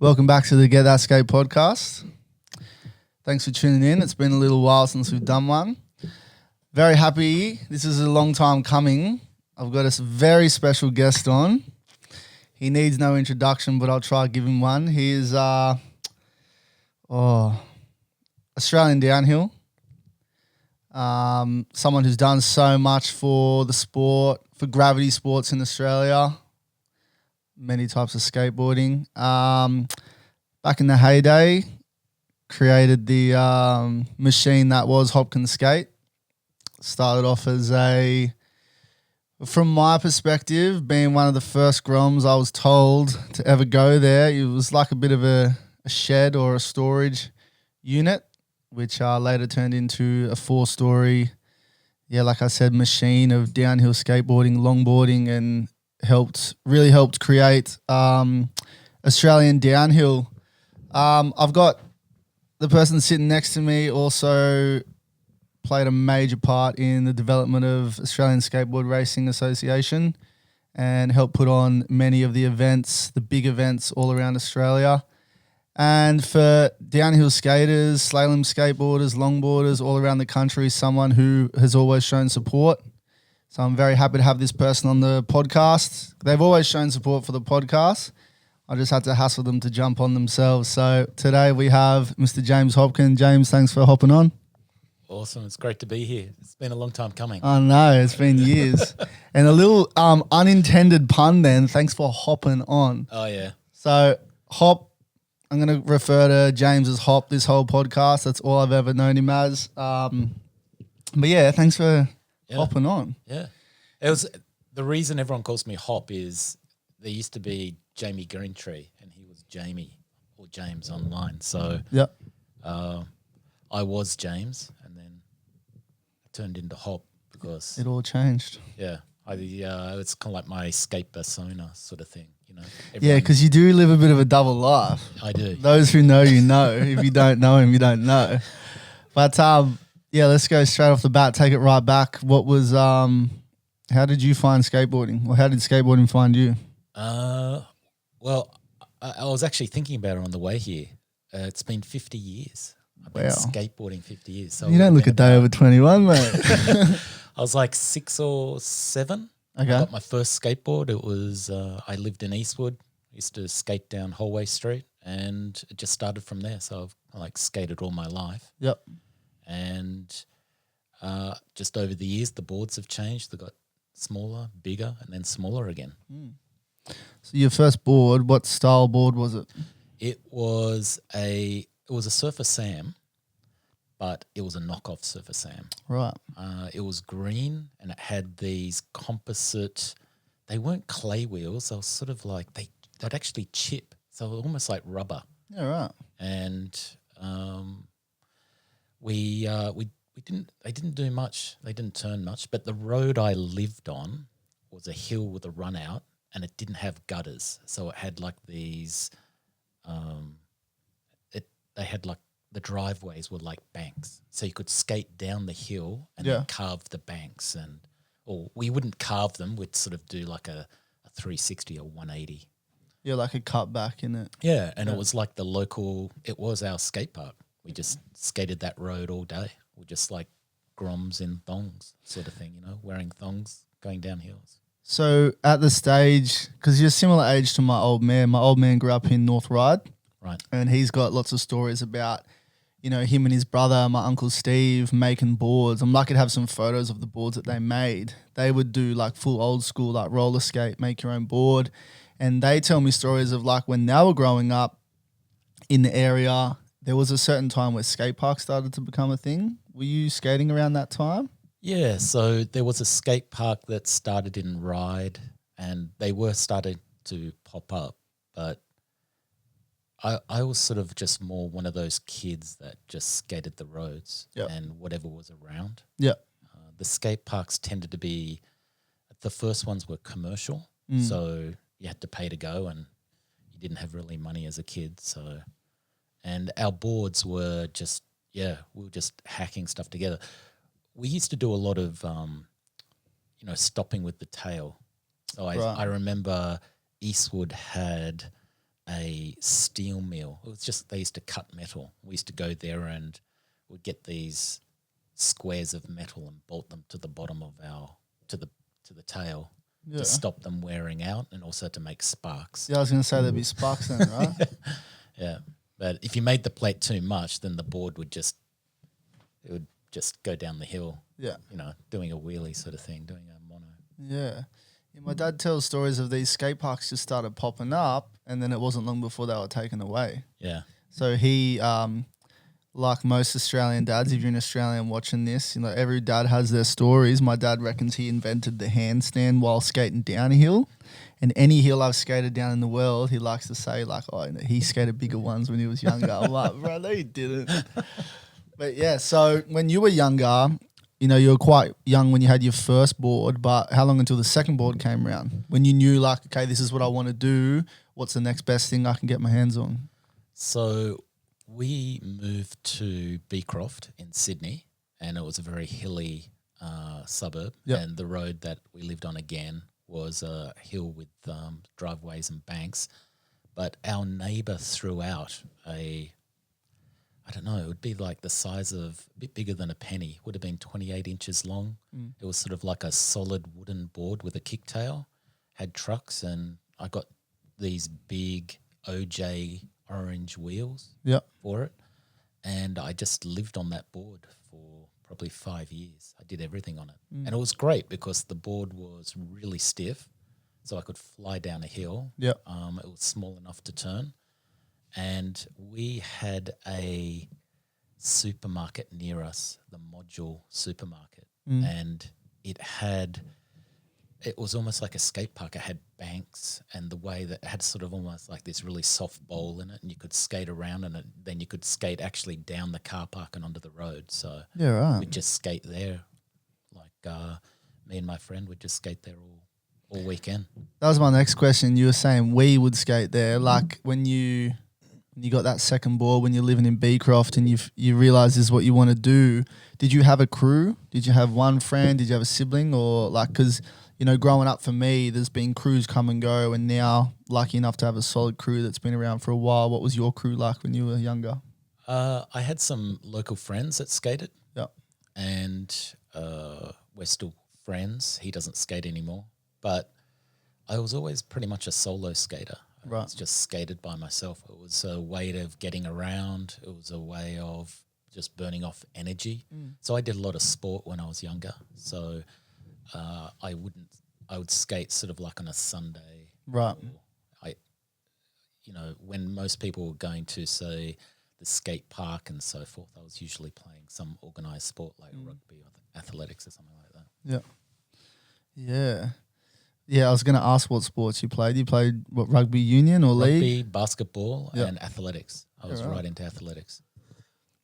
Welcome back to the Get That Skate podcast. Thanks for tuning in. It's been a little while since we've done one. Very happy. This is a long time coming. I've got a very special guest on. He needs no introduction, but I'll try to give him one. He is Australian downhill. Someone who's done so much for the sport, for gravity sports in Australia. Many types of skateboarding. Back in the heyday, created the machine that was Hopkin Skate. Started off as from my perspective, being one of the first groms I was told to ever go there. It was like a bit of a shed or a storage unit, which later turned into a 4-story, like I said, machine of downhill skateboarding, longboarding, and really helped create Australian downhill. I've got the person sitting next to me also played a major part in the development of Australian Skateboard Racing Association and helped put on many of the events, the big events all around Australia. And for downhill skaters, slalom skateboarders, longboarders all around the country, someone who has always shown support. So I'm very happy to have this person on the podcast. They've always shown support for the podcast. I just had to hassle them to jump on themselves. So today we have Mr. James Hopkin. James, thanks for hopping on. Awesome. It's great to be here. It's been a long time coming. I know, it's been years. And a little unintended pun then, thanks for hopping on. Oh, yeah. So Hop, I'm going to refer to James as Hop this whole podcast. That's all I've ever known him as. But yeah, thanks for hopping on. Yeah. It was the reason everyone calls me Hop is there used to be Jamie Greentree and he was Jamie or James online. So I was James and then I turned into Hop because it all changed. Yeah. It's kind of like my skate persona sort of thing, you know. Yeah, because you do live a bit of a double life. I do. Those who know, you know. If you don't know him, you don't know. But let's go straight off the bat. Take it right back. What was how did you find skateboarding, or how did skateboarding find you? Well, I was actually thinking about it on the way here. It's been 50 years. I've been skateboarding 50 years. So you don't look a day over 21, mate. I was like 6 or 7. Okay. I got my first skateboard. It was I lived in Eastwood. I used to skate down Hallway Street, and it just started from there. So I've skated all my life. Yep. And just over the years, the boards have changed. They got smaller, bigger, and then smaller again. So your first board, what style board was it? It was a Surfer Sam, but it was a knockoff Surfer Sam. Right. It was green and it had these composite. They weren't clay wheels. They were sort of like they'd actually chip, so almost like rubber. Yeah, right. And they didn't do much. They didn't turn much. But the road I lived on was a hill with a run out, and it didn't have gutters. So it had like these. They had like the driveways were like banks, so you could skate down the hill and then carve the banks, or we wouldn't carve them. We'd sort of do like a 360 or 180. Yeah, like a cut back in it. Yeah, and it was like it was our skate park. We just skated that road all day. We're just like groms in thongs sort of thing, you know, wearing thongs, going down hills. So at the stage, because you're similar age to my old man grew up in North Ryde. Right. And he's got lots of stories about, you know, him and his brother, my Uncle Steve, making boards. I'm lucky to have some photos of the boards that they made. They would do like full old school, like roller skate, make your own board. And they tell me stories of like when they were growing up in the area, there was a certain time where skate parks started to become a thing. Were you skating around that time? Yeah, so there was a skate park that started in Ryde and they were starting to pop up, but I was sort of just more one of those kids that just skated the roads and whatever was around. Yeah. The skate parks tended to be, the first ones were commercial, so you had to pay to go and you didn't have really money as a kid. So, and our boards were just, we were just hacking stuff together. We used to do a lot of, stopping with the tail. So I remember Eastwood had a steel mill. It was just they used to cut metal. We used to go there and we'd get these squares of metal and bolt them to the bottom of to the tail to stop them wearing out and also to make sparks. Yeah, I was going to say there'd be sparks then, right? Yeah, but if you made the plate too much, then the board would just go down the hill. Yeah, doing a wheelie sort of thing, doing a mono. Yeah, my dad tells stories of these skate parks just started popping up, and then it wasn't long before they were taken away. Yeah. So he, like most Australian dads, if you're an Australian watching this, every dad has their stories. My dad reckons he invented the handstand while skating down a hill. And any hill I've skated down in the world, he likes to say he skated bigger ones when he was younger. I'm like, bro, no, he didn't. But yeah, so when you were younger, you were quite young when you had your first board, but how long until the second board came around? When you knew okay, this is what I want to do. What's the next best thing I can get my hands on? So we moved to Beecroft in Sydney, and it was a very hilly suburb. Yep. And the road that we lived on again was a hill with driveways and banks. But our neighbour threw out it would be like the size of, a bit bigger than a penny, would have been 28 inches long. It was sort of like a solid wooden board with a kicktail, had trucks, and I got these big OJ orange wheels for it. And I just lived on that board for probably 5 years. I did everything on it. And it was great because the board was really stiff, so I could fly down a hill. Yep. It was small enough to turn. And we had a supermarket near us, the Module supermarket, and it was almost like a skate park. It had banks, and the way that it had sort of almost like this really soft bowl in it, and you could skate around, and then you could skate actually down the car park and onto the road. So we'd just skate there. Me and my friend would just skate there all weekend. That was my next question. You were saying we would skate there. Like when you got that second board, when you're living in Beecroft and you realise this is what you want to do, did you have a crew? Did you have one friend? Did you have a sibling? Or because, growing up for me, there's been crews come and go, and now lucky enough to have a solid crew that's been around for a while. What was your crew like when you were younger? I had some local friends that skated. Yep. And we're still friends. He doesn't skate anymore. But I was always pretty much a solo skater. Right. I was just skated by myself. It was a way of getting around. It was a way of just burning off energy. So I did a lot of sport when I was younger. So I would skate sort of like on a Sunday. Right. When most people were going to, say, the skate park and so forth, I was usually playing some organised sport like rugby or athletics or something like that. Yeah. Yeah. Yeah, I was going to ask what sports you played. You played rugby union or league? Rugby, basketball, and athletics. I was right into athletics.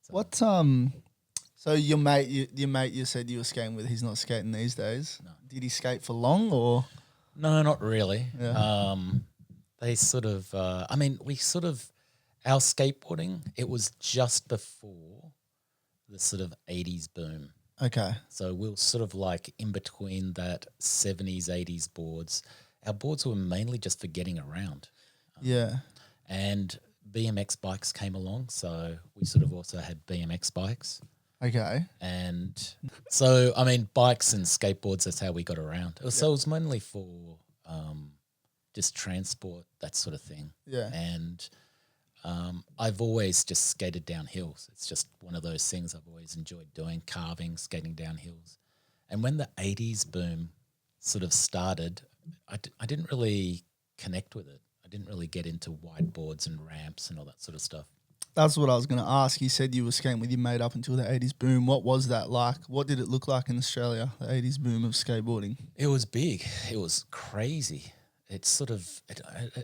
So. What So your mate you said you were skating with, he's not skating these days. No. Did he skate for long or? No, not really. Yeah. They sort of our skateboarding, it was just before the sort of 80s boom. Okay. So we were sort of like in between that 70s, 80s boards. Our boards were mainly just for getting around. Yeah. And BMX bikes came along, so we sort of also had BMX bikes. Okay. And so, bikes and skateboards, that's how we got around. So it was mainly for just transport, that sort of thing. Yeah. And I've always just skated down hills. It's just one of those things I've always enjoyed doing, carving, skating down hills. And when the 80s boom sort of started, I didn't really connect with it. I didn't really get into wide boards and ramps and all that sort of stuff. That's what I was going to ask. You said you were skating with your mate up until the 80s boom. What was that like? What did it look like in Australia, the 80s boom of skateboarding? It was big. It was crazy. It sort of,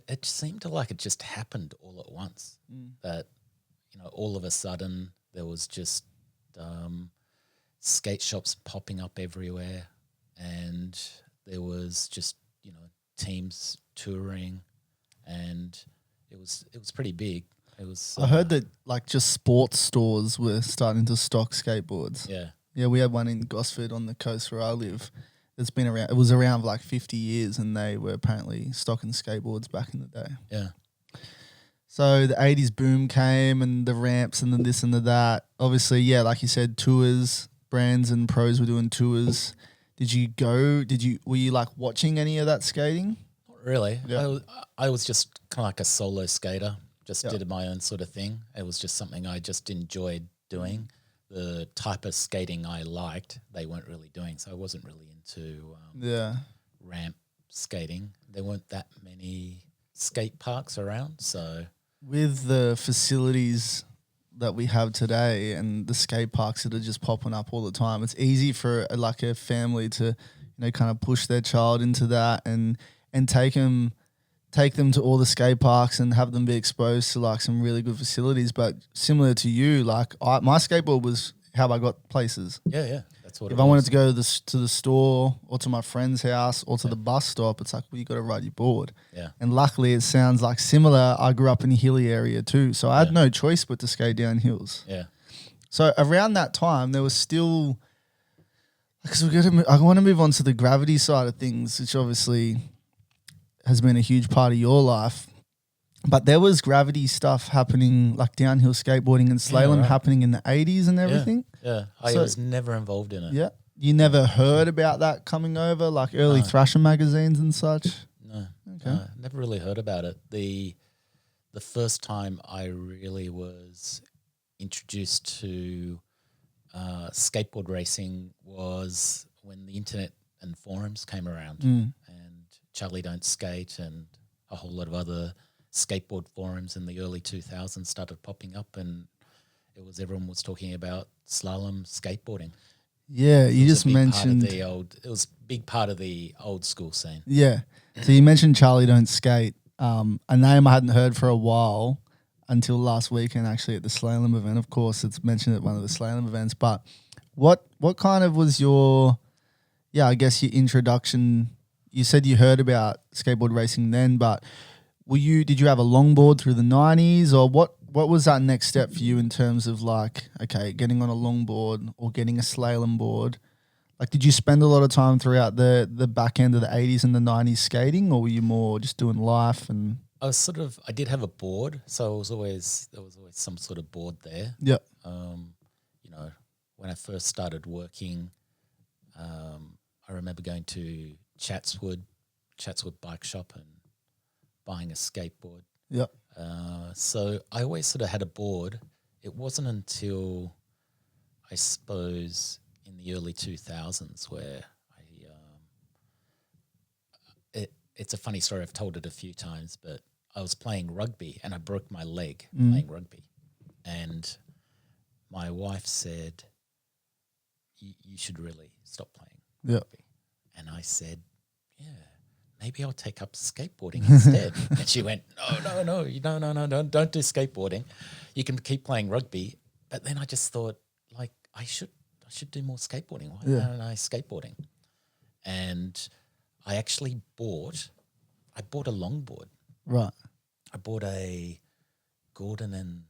it seemed to like it just happened all at once. That, all of a sudden there was just skate shops popping up everywhere, and there was just, teams touring, and it was pretty big. It was. I heard that just sports stores were starting to stock skateboards. Yeah. Yeah, we had one in Gosford on the coast where I live. It's been around. It was around for 50 years, and they were apparently stocking skateboards back in the day. Yeah. So the 80s boom came and the ramps and the this and the that. Obviously, yeah, like you said, tours, brands and pros were doing tours. Were you like watching any of that skating? Not really. Yeah. I was just kind of like a solo skater, just Yeah. did my own sort of thing. It was just something I just enjoyed doing. The type of skating I liked, they weren't really doing. So I wasn't really into ramp skating. There weren't that many skate parks around. So With the facilities that we have today and the skate parks that are just popping up all the time, it's easy for like a family to, kind of push their child into that and take them to all the skate parks and have them be exposed to like some really good facilities. But similar to you, like my skateboard was how I got places. yeah, that's what. If I wanted to go to the store or to my friend's house or to the bus stop, it's like, well, you got to ride your board. Yeah. And luckily, it sounds like similar. I grew up in a hilly area too, so I had no choice but to skate down hills. Yeah. So around that time, there was still, because I want to move on to the gravity side of things, which obviously has been a huge part of your life. But there was gravity stuff happening, like downhill skateboarding and slalom happening in the 80s and everything. Yeah. I was never involved in it. Yeah. You never heard about that coming over, like early Thrasher magazines and such? No. Okay. Never really heard about it. The first time I really was introduced to skateboard racing was when the internet and forums came around, and Charlie Don't Skate and a whole lot of other skateboard forums in the early 2000s started popping up, and everyone was talking about slalom skateboarding. Yeah, you just mentioned it was a big part of the old school scene. Yeah, so you mentioned Charlie Don't Skate, a name I hadn't heard for a while until last weekend, actually at the slalom event. Of course, it's mentioned at one of the slalom events. But what kind of was your, I guess your introduction? You said you heard about skateboard racing then, but did you have a longboard through the 90s, or what was that next step for you in terms of like, okay, getting on a longboard or getting a slalom board? Like, did you spend a lot of time throughout the back end of the 80s and the 90s skating, or were you more just doing life? And I did have a board, so there was always some sort of board there. Yeah. When I first started working, I remember going to Chatswood Bike Shop and buying a skateboard. Yep. So I always sort of had a board. It wasn't until, I suppose, in the early 2000s where it's a funny story. I've told it a few times, but I was playing rugby and I broke my leg playing rugby. And my wife said, you should really stop playing rugby. And I said, yeah, maybe I'll take up skateboarding instead. And she went, no, don't do skateboarding. You can keep playing rugby. But then I just thought, like, I should do more skateboarding. Why don't I skateboarding? And I actually bought a longboard. Right. I bought a Gordon and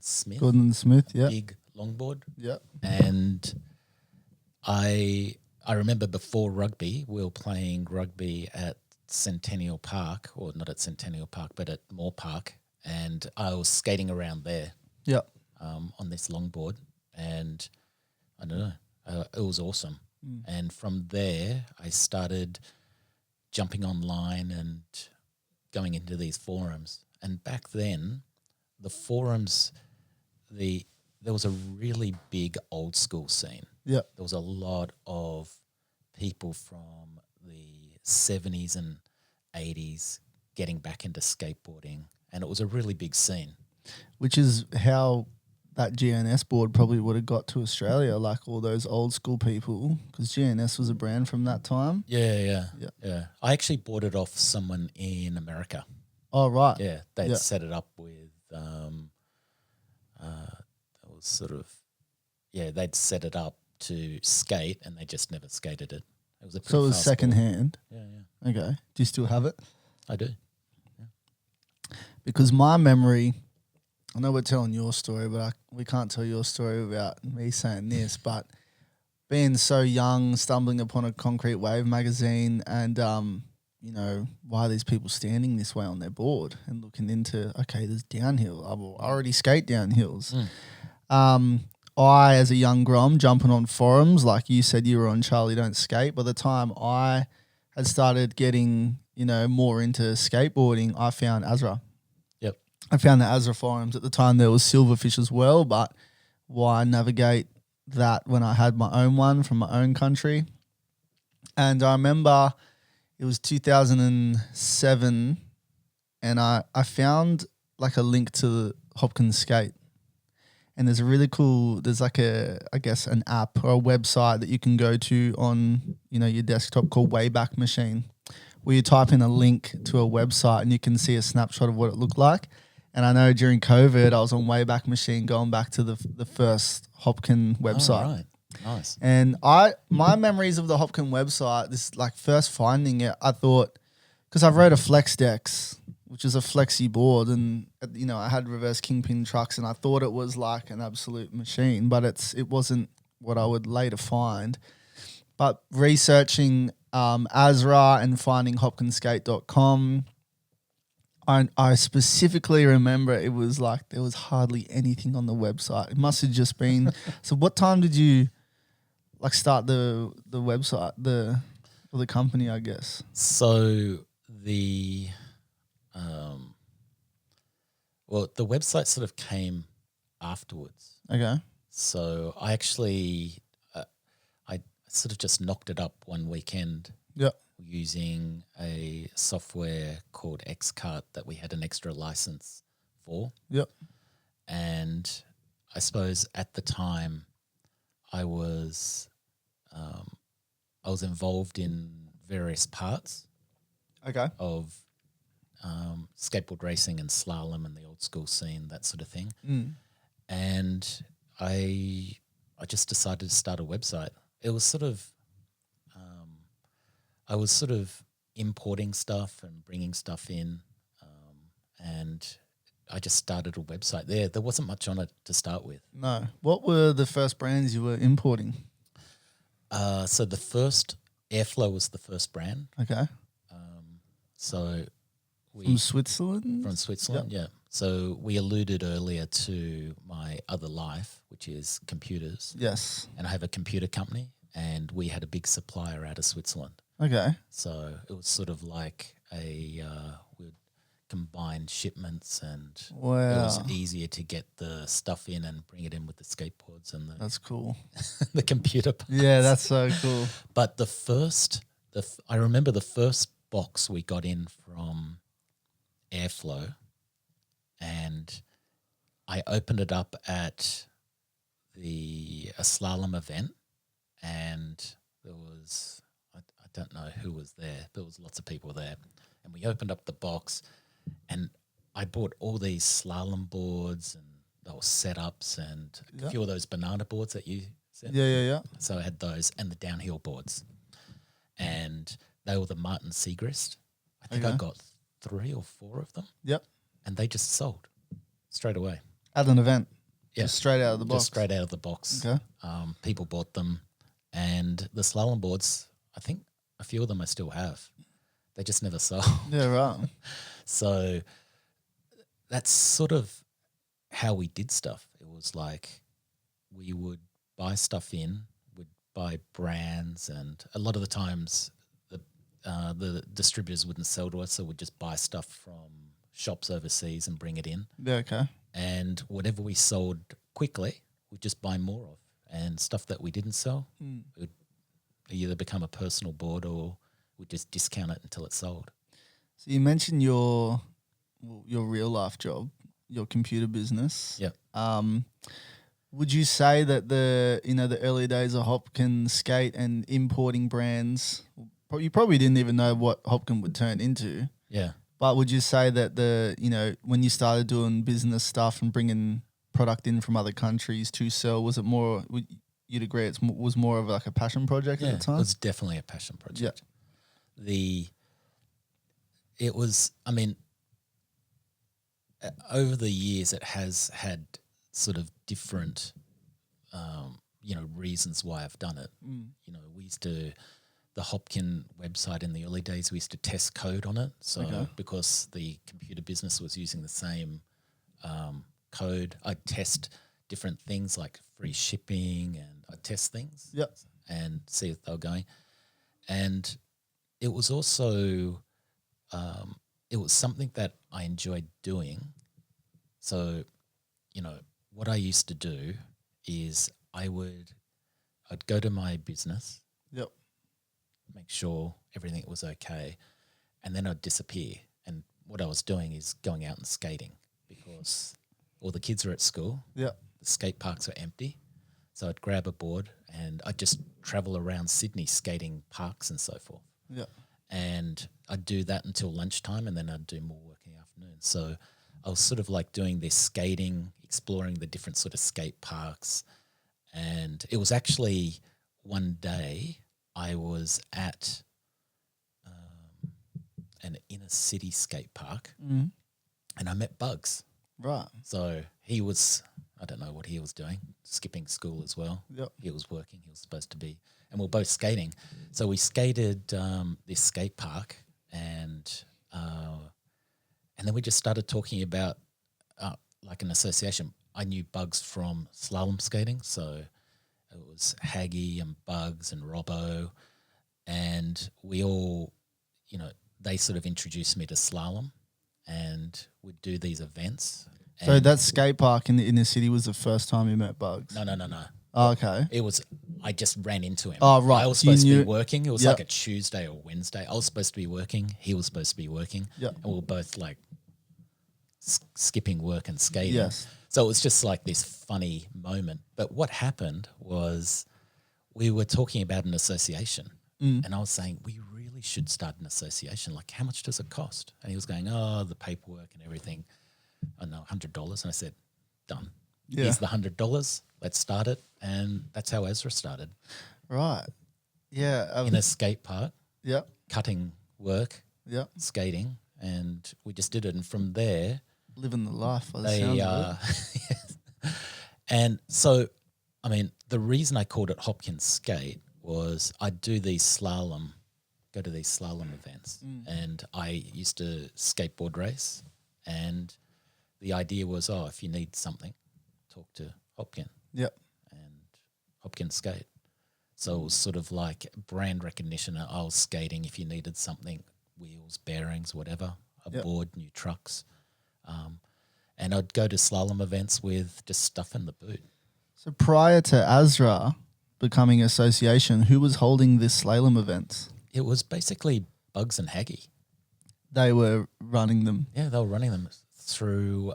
Smith. Gordon and Smith, yeah. Big longboard. Yeah. And I remember before rugby, we were playing rugby at Centennial Park, or not at Centennial Park, but at Moore Park, and I was skating around there. Yeah. On this longboard, and I don't know, it was awesome. And from there, I started jumping online and going into these forums. And back then, the forums, there was a really big old school scene. Yeah. There was a lot of people from the 70s and 80s getting back into skateboarding, and it was a really big scene. Which is how that GNS board probably would have got to Australia, like all those old school people, because GNS was a brand from that time. Yeah. I actually bought it off someone in America. Oh, right. Yeah, they'd set it up with, it was sort of, they'd set it up to skate, and they just never skated it. It was So it was second hand. Yeah. Okay. Do you still have it? I do. Because my memory, I know we're telling your story, but we can't tell your story without me saying this, but being so young, stumbling upon a Concrete Wave magazine and why are these people standing this way on their board and looking into, okay, there's downhill. I already skate downhills. I, as a young grom, jumping on forums, like you said, you were on Charlie Don't Skate. By the time I had started getting, more into skateboarding, I found Azra. Yep. I found the Azra forums. At the time, there was Silverfish as well, but why navigate that when I had my own one from my own country? And I remember it was 2007, and I found like a link to Hopkin Skate. And there's a really cool, there's like an app or a website that you can go to on, your desktop called Wayback Machine, where you type in a link to a website and you can see a snapshot of what it looked like. And I know during COVID, I was on Wayback Machine going back to the first Hopkin website. Oh, right. Nice. And my memories of the Hopkin website, this like first finding it, I thought, because I rode a FlexDex, which is a flexi board, and I had reverse kingpin trucks, and I thought it was like an absolute machine, but it wasn't what I would later find. But researching Azra and finding hopkinskate.com, I specifically remember it was like there was hardly anything on the website. It must have just been. So what time did you like start the website, the company, I guess? So the the website sort of came afterwards. Okay. So I actually I sort of just knocked it up one weekend. Yep. Using a software called Xcart that we had an extra license for. Yep. And I suppose at the time I was involved in various parts Okay. of skateboard racing and slalom and the old school scene, that sort of thing. And I just decided to start a website. It was sort of I was sort of importing stuff and bringing stuff in, and I just started a website there. There wasn't much on it to start with. No. What were the first brands you were importing? So the first Airflow was the first brand. Okay. So From Switzerland? From Switzerland, yeah. So we alluded earlier to my other life, which is computers. Yes. And I have a computer company, and we had a big supplier out of Switzerland. Okay. So it was sort of like we'd combine shipments, and it was easier to get the stuff in and bring it in with the skateboards and that's cool. the computer parts. Yeah, that's so cool. But I remember the first box we got in from Airflow, and I opened it up at a slalom event, and there was I don't know who was there. There was lots of people there, and we opened up the box, and I bought all these slalom boards and those setups and a few of those banana boards that you said. Yeah. So I had those and the downhill boards, and they were the Martin Segrist. I think I got 3 or 4 of them. Yep. And they just sold straight away. At an event? Yeah. Just straight out of the box? Just straight out of the box. Okay. People bought them. And the slalom boards, I think a few of them I still have. They just never sold. Yeah, right. So that's sort of how we did stuff. It was like we would buy stuff in, we'd buy brands, and a lot of the times the distributors wouldn't sell to us, so we'd just buy stuff from shops overseas and bring it in. Yeah, okay. And whatever we sold quickly, we'd just buy more of. And stuff that we didn't sell, it would either become a personal board or we'd just discount it until it sold. So you mentioned your real life job, your computer business. Yep. Would you say that the early days of Hopkin Skate and importing brands, you probably didn't even know what Hopkin would turn into. Yeah. But would you say that when you started doing business stuff and bringing product in from other countries to sell, was it more? You'd agree it was more of like a passion project at the time? It was definitely a passion project. Yeah. It was. I mean, over the years, it has had sort of different, reasons why I've done it. We used to. the Hopkin website in the early days, we used to test code on it. So because the computer business was using the same code, I'd test different things like free shipping, and I'd test things and see if they were going. And it was also it was something that I enjoyed doing. So, you know, what I used to do is I'd go to my business, make sure everything was okay, and then I'd disappear. And what I was doing is going out and skating because all the kids are at school. The skate parks are empty. So I'd grab a board and I'd just travel around Sydney skating parks and so forth. And I'd do that until lunchtime, and then I'd do more work in the afternoon. So I was sort of like doing this skating, exploring the different sort of skate parks. And it was actually one day I was at an inner city skate park and I met Bugs. Right. So he was, I don't know what he was doing, skipping school as well. He was working, he was supposed to be, and we were both skating. So we skated this skate park, and then we just started talking about like an association. I knew Bugs from slalom skating, so it was Haggy and Bugs and Robbo, and we all, you know, they sort of introduced me to slalom, and we'd do these events. So that skate park in the inner city was the first time you met Bugs? No. Oh, okay. It was, I just ran into him. Oh, right. I was supposed to be working. It was like a Tuesday or Wednesday. I was supposed to be working. He was supposed to be working. And we were both like skipping work and skating. So it was just like this funny moment. But what happened was we were talking about an association, and I was saying, we really should start an association. Like, how much does it cost? And he was going, oh, the paperwork and everything. I don't know, $100. And I said, done. Here's the $100. Let's start it. And that's how Ezra started. Right. Yeah. In a skate park. Yep. Cutting work. Yep. Skating. And we just did it. And from there, living the life by the sounds of it. And so, I mean, the reason I called it Hopkin Skate was I'd do these go to these slalom events. And I used to skateboard race. And the idea was, if you need something, talk to Hopkin. And Hopkin Skate. So it was sort of like brand recognition. I was skating if you needed something, wheels, bearings, whatever, a board, new trucks. And I'd go to slalom events with just stuff in the boot. So prior to Azra becoming association, who was holding this slalom events? It was basically Bugs and Haggy. They were running them. Yeah, they were running them through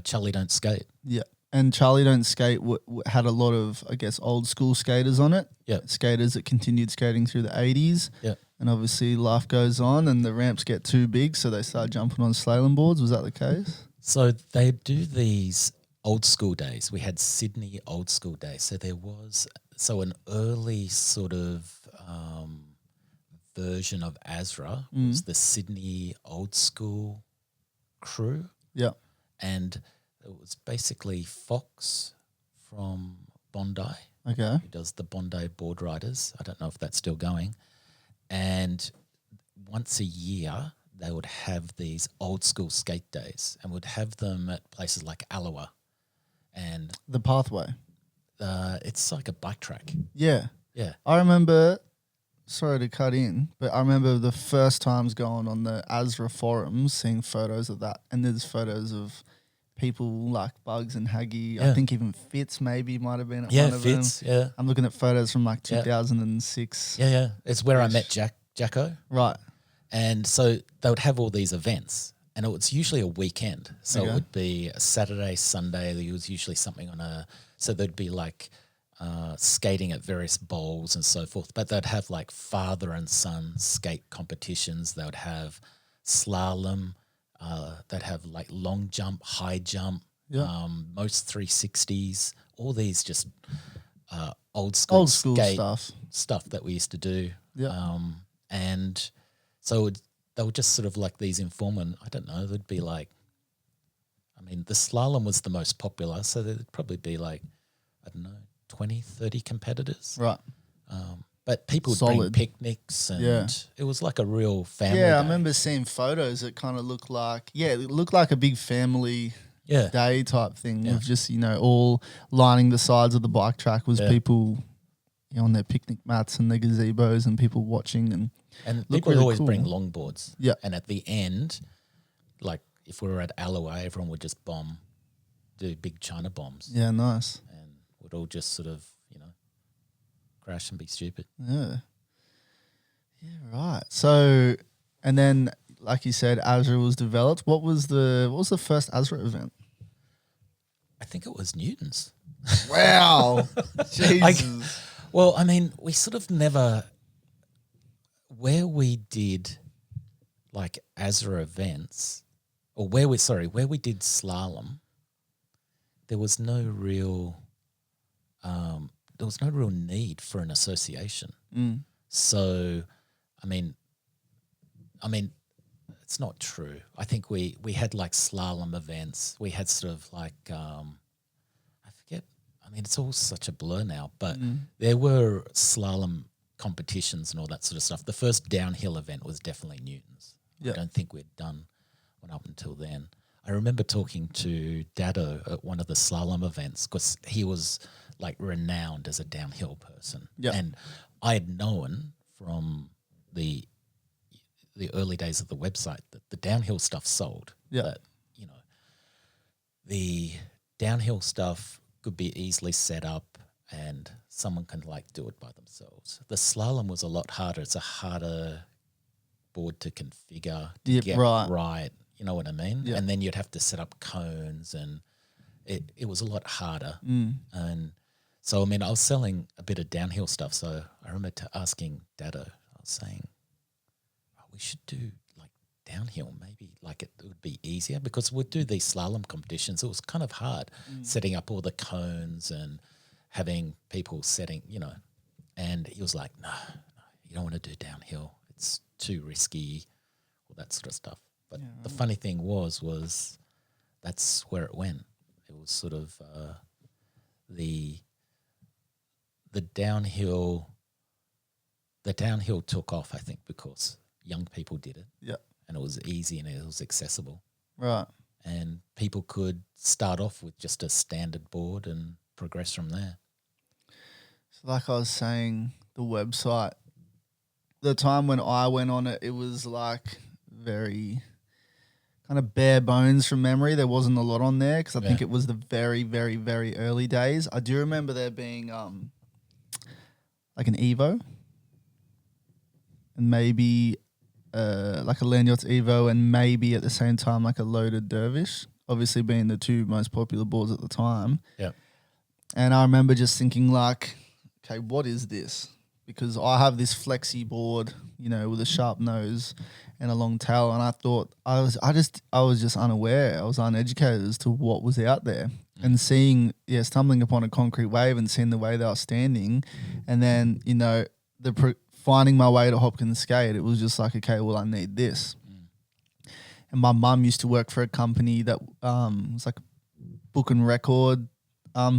Charlie Don't Skate. Yeah. And Charlie Don't Skate had a lot of, I guess, old school skaters on it. Yeah. Skaters that continued skating through the 80s. Yeah. And obviously life goes on and the ramps get too big, so they start jumping on slalom boards. Was that the case? So they do these old school days. We had Sydney old school days. So there was an early sort of version of Azra was the Sydney old school crew. Yeah. And it was basically Fox from Bondi. Okay. Who does the Bondi board riders. I don't know if that's still going. And once a year, they would have these old school skate days and would have them at places like Alloa. And the Pathway. It's like a bike track. Yeah. Yeah. I remember, sorry to cut in, but I remember the first times going on the Azra forums, seeing photos of that. And there's photos of people like Bugs and Haggy. Yeah. I think even Fitz maybe might have been at one of Fitz, them. Yeah. I'm looking at photos from like 2006. Yeah. It's where I met Jacko. Right. And so they would have all these events, and it was usually a weekend. So it would be a Saturday, Sunday. There was usually something so there'd be like skating at various bowls and so forth. But they'd have like father and son skate competitions. They would have slalom. They'd have like long jump, high jump, most 360s, all these just old school skate stuff that we used to do. Yeah. And so they were just sort of like these informant, I don't know, there'd be like, I mean, the slalom was the most popular, so there'd probably be like, I don't know, 20, 30 competitors. Right. But people would bring Solid. picnics and Yeah. it was like a real family Yeah, I day. remember seeing photos that kind of looked like, it looked like a big family Yeah. day type thing Yeah. with just, all lining the sides of the bike track was Yeah. people on their picnic mats and their gazebos and people watching. And Looked people would really always cool. bring longboards. Yeah. And at the end, like if we were at Alloa, everyone would just do big China bombs. Yeah, nice. And would all just sort of, crash and be stupid. Yeah. Yeah, right. So, and then, like you said, Azra was developed. What was the first Azra event? I think it was Newton's. Wow. Jesus. Well, I mean, we sort of never, where we did like Azra events, or where we did slalom, there was no real need for an association. So, I mean, it's not true. I think we had like slalom events. We had sort of like I forget. I mean, it's all such a blur now. But there were slalom competitions and all that sort of stuff. The first downhill event was definitely Newton's. Yeah. I don't think we'd done one up until then. I remember talking to Dado at one of the slalom events because he was like renowned as a downhill person. Yeah. And I had known from the early days of the website that the downhill stuff sold. Yeah. That, the downhill stuff could be easily set up and someone can like do it by themselves. The slalom was a lot harder. It's a harder board to configure, to get right. You know what I mean? Yeah. And then you'd have to set up cones and it was a lot harder. And so, I mean, I was selling a bit of downhill stuff. So I remember asking Dado, I was saying, we should do like downhill, maybe like it would be easier because we'd do these slalom competitions. It was kind of hard setting up all the cones and having people setting, and he was like, no, you don't want to do downhill. It's too risky, all that sort of stuff. But the funny thing was that's where it went. It was sort of the downhill took off, I think, because young people did it. Yeah. And it was easy and it was accessible. Right. And people could start off with just a standard board and progress from there. So like I was saying, the website, the time when I went on it, it was like very kind of bare bones from memory. There wasn't a lot on there because I think it was the very, very, very early days. I do remember there being like an Evo and maybe like a Lanyard's Evo and maybe at the same time like a loaded Dervish, obviously being the two most popular boards at the time. Yeah. And I remember just thinking like, okay, what is this? Because I have this flexi board, with a sharp nose and a long tail, and I thought I was just unaware. I was uneducated as to what was out there, and stumbling upon a concrete wave and seeing the way they were standing, and then finding my way to Hopkin Skate. It was just like, okay, well, I need this. And my mum used to work for a company that was like book and record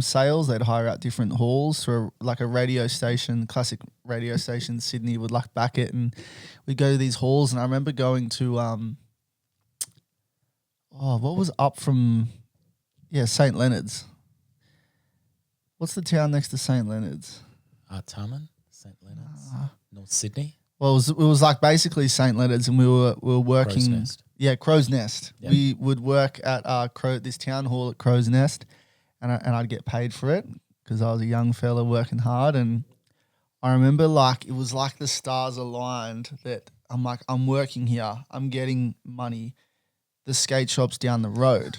sales. They'd hire out different halls for like a radio station, classic radio station. Sydney would like back it, and we'd go to these halls. And I remember going to what was up from St. Leonard's. What's the town next to St. Leonard's? Artarmon, St. Leonard's, North Sydney. Well, it was like basically St. Leonard's, and we were working. Crow's Nest. Yeah, Crow's Nest. Yep. We would work at this town hall at Crow's Nest. And I'd get paid for it because I was a young fella working hard. And I remember like it was like the stars aligned that I'm like, I'm working here. I'm getting money. The skate shop's down the road.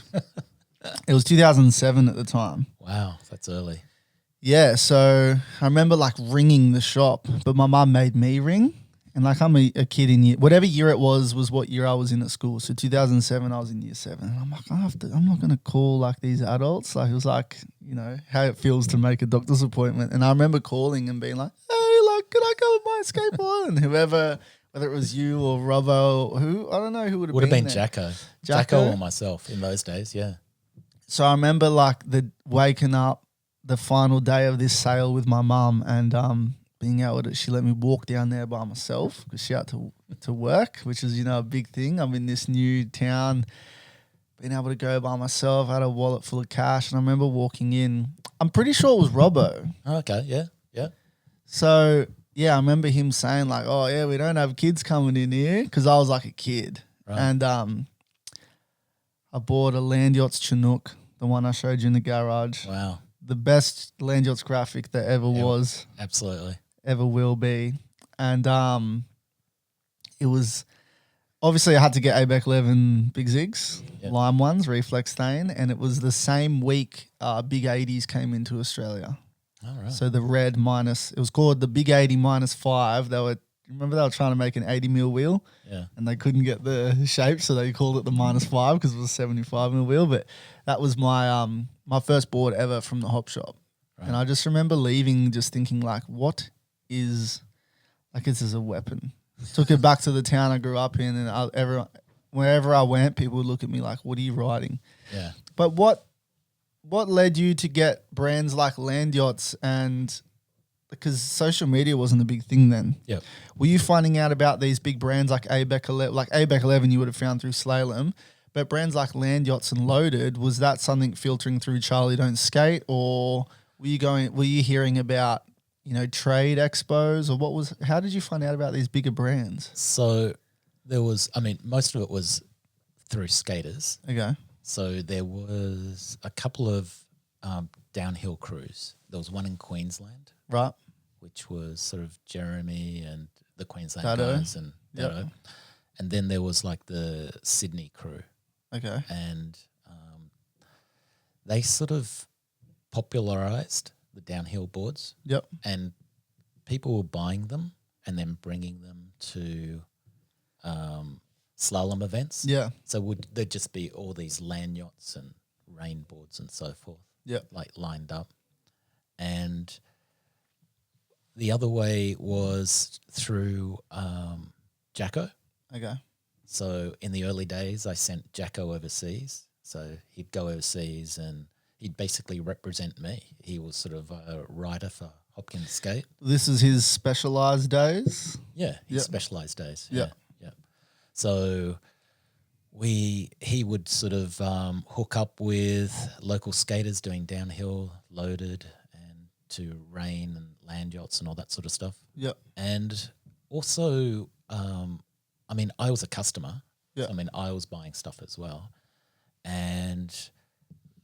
It was 2007 at the time. Wow, that's early. Yeah, so I remember like ringing the shop, but my mum made me ring. And like I'm a kid in whatever year it was what year I was in at school. So 2007, I was in year 7. And I'm like, I'm not going to call like these adults. Like it was like, how it feels to make a doctor's appointment. And I remember calling and being like, hey, like, could I come and buy a skateboard? And whoever, whether it was you or Robbo or who, I don't know who would have been there. Jacko. Jacko or myself in those days, yeah. So I remember like waking up the final day of this sale with my mum and being able to, she let me walk down there by myself because she had to work, which is, a big thing. I'm in this new town, being able to go by myself. I had a wallet full of cash, and I remember walking in. I'm pretty sure it was Robbo. Oh, okay, yeah. So, yeah, I remember him saying like, oh, yeah, we don't have kids coming in here because I was like a kid. Right. And I bought a Land Yachts Chinook, the one I showed you in the garage. Wow. The best Land Yachts graphic that ever was. Absolutely. Ever will be. And it was, obviously I had to get ABEC 11 Big Zigs, lime ones, reflex stain, and it was the same week Big 80s came into Australia. All right. So the red minus, it was called the Big 80 -5. Remember they were trying to make an 80 mil wheel, and they couldn't get the shape, so they called it the -5 because it was a 75 mil wheel. But that was my my first board ever from the Hop Shop, and I just remember leaving, just thinking like, what is, like, this is a weapon. Took it back to the town I grew up in, and wherever I went, people would look at me like, what are you riding? Yeah. But what led you to get brands like Land Yachts? And because social media wasn't a big thing then. Yeah. Were you finding out about these big brands like ABEC 11? Like ABEC 11 you would have found through Slalom, but brands like Land Yachts and Loaded, was that something filtering through Charlie Don't Skate, or were you hearing about, trade expos, or how did you find out about these bigger brands? So there was, most of it was through skaters. Okay. So there was a couple of downhill crews. There was one in Queensland, right, which was sort of Jeremy and the Queensland Dado. guys and Dado. And then there was like the Sydney crew. Okay. And they sort of popularized the downhill boards. Yep. And people were buying them and then bringing them to slalom events. Yeah. So there'd just be all these land yachts and rain boards and so forth. Yeah. Like lined up. And the other way was through Jacko. Okay. So in the early days, I sent Jacko overseas. So he'd go overseas and he'd basically represent me. He was sort of a writer for Hopkin Skate. This is his specialized days? Yeah, his specialized days. Yeah. Yeah. So he would sort of hook up with local skaters doing downhill, loaded, and to rain and land yachts and all that sort of stuff. Yeah. And also, I was a customer. Yeah. So, I was buying stuff as well. And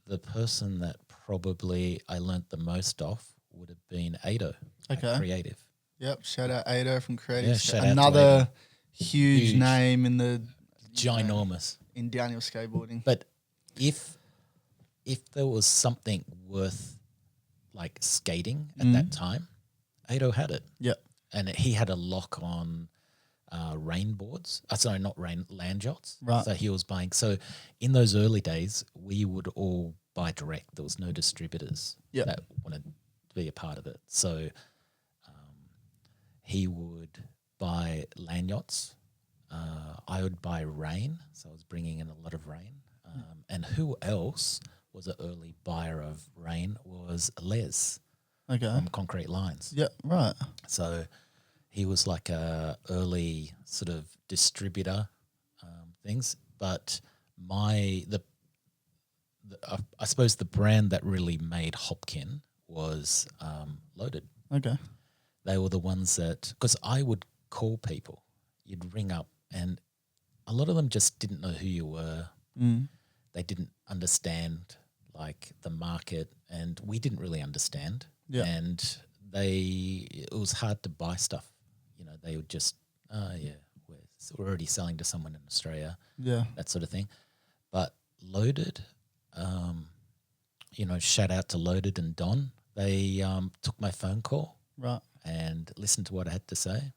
the person that probably I learnt the most off would have been Ado, Creative. Yep. Shout out Ado from Creative. Yeah, shout out to another Ado. huge name in the ginormous in downhill skateboarding. But if there was something worth like skating at that time, Ado had it. Yep. And he had a lock on rain boards. Sorry, not rain, land yachts. Right. So he was buying. So in those early days, we would all buy direct. There was no distributors that wanted to be a part of it. So he would buy land yachts. I would buy rain. So I was bringing in a lot of rain. And who else was an early buyer of rain was Les from Concrete Lines. Yeah, right. So he was like a early sort of distributor things. But I suppose the brand that really made Hopkin was Loaded. Okay. They were the ones that, because I would call people, you'd ring up, and a lot of them just didn't know who you were. They didn't understand like the market, and we didn't really understand. Yeah. And it was hard to buy stuff. They would just, we're already selling to someone in Australia. Yeah. That sort of thing. But Loaded, shout out to Loaded and Don. They took my phone call. Right. And listened to what I had to say.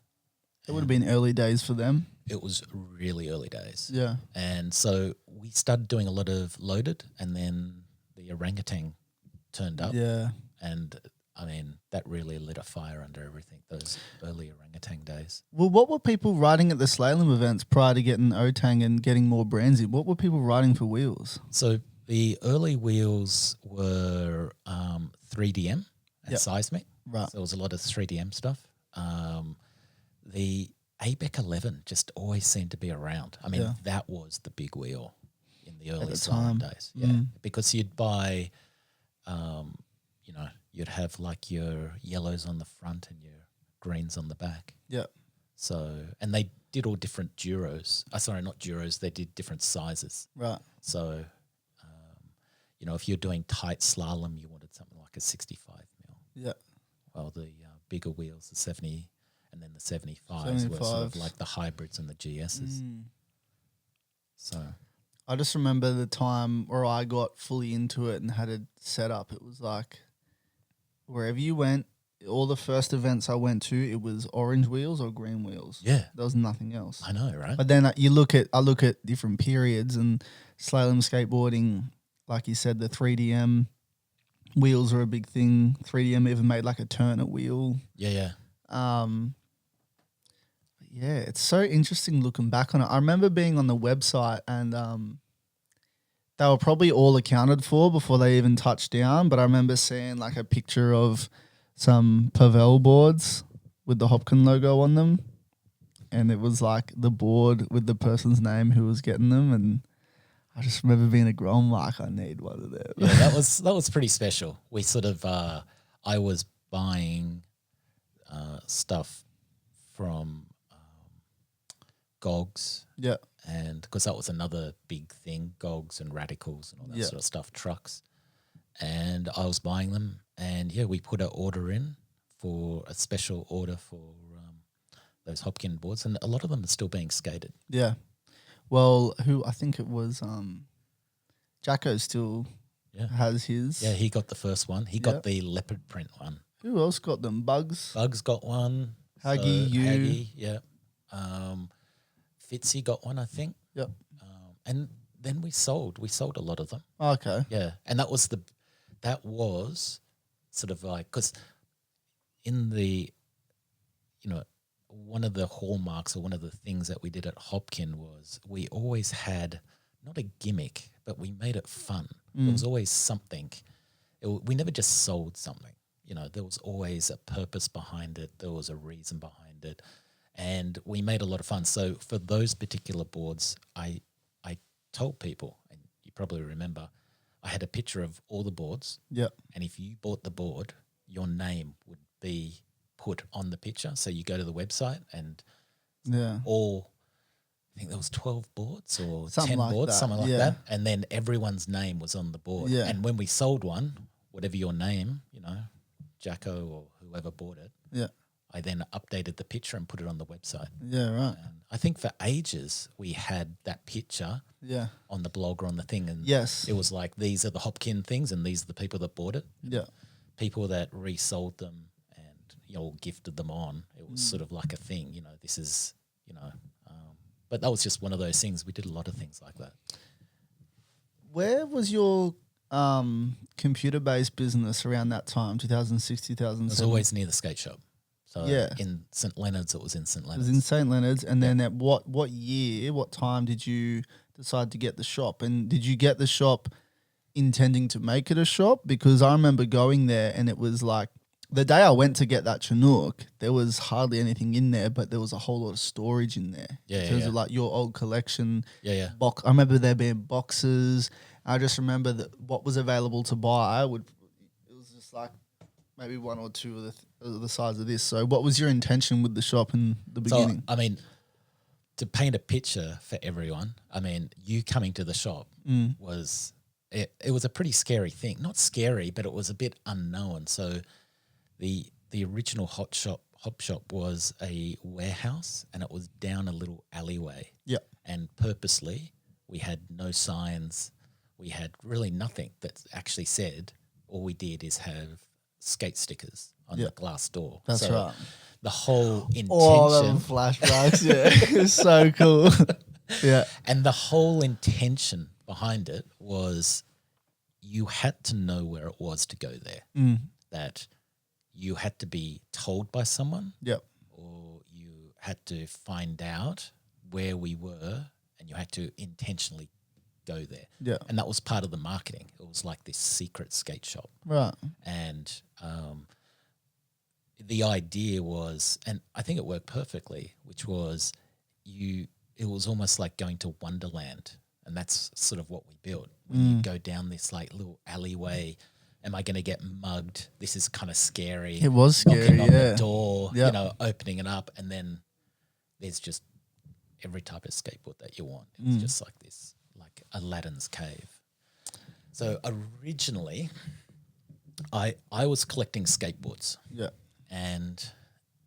It would have been early days for them. It was really early days. Yeah. And so we started doing a lot of Loaded, and then the orangutan turned up. Yeah. And that really lit a fire under everything, those early orangutan days. Well, what were people riding at the slalom events prior to getting Otang and getting more brands in? What were people riding for wheels? So the early wheels were 3DM and Seismic. Right. So it was a lot of 3DM stuff. The ABEC 11 just always seemed to be around. I mean, that was the big wheel in the early slalom days. Yeah, because you'd buy, you'd have like your yellows on the front and your greens on the back. Yeah. So, and they did all different duros. Sorry, not duros. They did different sizes. Right. So, if you're doing tight slalom, you wanted something like a 65 mil. Yeah. Well, the bigger wheels, the 70, and then the 75s were sort of like the hybrids and the GSs. So, I just remember the time where I got fully into it and had it set up. It was like wherever you went, all the first events I went to, it was orange wheels or green wheels. Yeah. There was nothing else. I know, right? But then I look at different periods, and slalom skateboarding, like you said, the 3DM wheels are a big thing. 3DM even made like a Turner wheel. Yeah. Yeah, it's so interesting looking back on it. I remember being on the website and they were probably all accounted for before they even touched down, but I remember seeing like a picture of some Pavel boards with the Hopkin logo on them, and it was like the board with the person's name who was getting them, and I just remember being a grown like, I need one of them. Yeah, that was pretty special. We sort of I was buying stuff from Gogs. Yeah. And because that was another big thing, Gogs and Radicals and all that sort of stuff, trucks. And I was buying them, and we put an order in for a special order for those Hopkin boards, and a lot of them are still being skated. Yeah. Well, I think it was Jacko still has his. Yeah, he got the first one. He got the leopard print one. Who else got them? Bugs got one. Haggy, Haggy, yeah. Fitzy got one, I think. Yep. And then we sold a lot of them. Okay. Yeah, and that was sort of like, because in the, one of the hallmarks or one of the things that we did at Hopkin was we always had not a gimmick, but we made it fun. There was always something. We never just sold something. There was always a purpose behind it. There was a reason behind it. And we made a lot of fun. So for those particular boards, I told people, and you probably remember, I had a picture of all the boards. Yep. And if you bought the board, your name would be put on the picture. So you go to the website and I think there was 12 boards or something 10 like boards, that. something like that. And then everyone's name was on the board. Yeah. And when we sold one, whatever your name, Jacko or whoever bought it, I then updated the picture and put it on the website. Yeah, right. And I think for ages we had that picture on the blog or on the thing. And it was like, these are the Hopkin things and these are the people that bought it. Yeah. People that resold them and, gifted them on. It was sort of like a thing, this is, but that was just one of those things. We did a lot of things like that. Where was your computer-based business around that time, 2006, 2007? It was always near the skate shop. So in St. Leonard's, it was in St. Leonard's. It was in St. Leonard's. And then at what year, what time did you decide to get the shop? And did you get the shop intending to make it a shop? Because I remember going there and it was like, the day I went to get that Chinook, there was hardly anything in there, but there was a whole lot of storage in there. In terms of like your old collection. Yeah. I remember there being boxes. I just remember that what was available to buy it was just like maybe one or two of the size of this. So what was your intention with the shop in the beginning? So, I mean, to paint a picture for everyone, I mean, you coming to the shop was, it was a pretty scary thing. Not scary, but it was a bit unknown. So the original Hop Shop was a warehouse and it was down a little alleyway. Yeah. And purposely we had no signs. We had really nothing that actually said, all we did is have skate stickers on the glass door. That's right. The whole intention. Oh, them flashbacks, yeah. It's so cool. Yeah. And the whole intention behind it was you had to know where it was to go there. That you had to be told by someone. Yep. Or you had to find out where we were and you had to intentionally go there. Yeah. And that was part of the marketing. It was like this secret skate shop. Right. And the idea was, and I think it worked perfectly, which was it was almost like going to Wonderland. And that's sort of what we built. When you go down this like little alleyway, am I going to get mugged? This is kind of scary. It was scary, Knocking on the door, Yep. opening it up, and then there's just every type of skateboard that you want. It was just like this, like Aladdin's cave. So originally, I was collecting skateboards. Yeah. And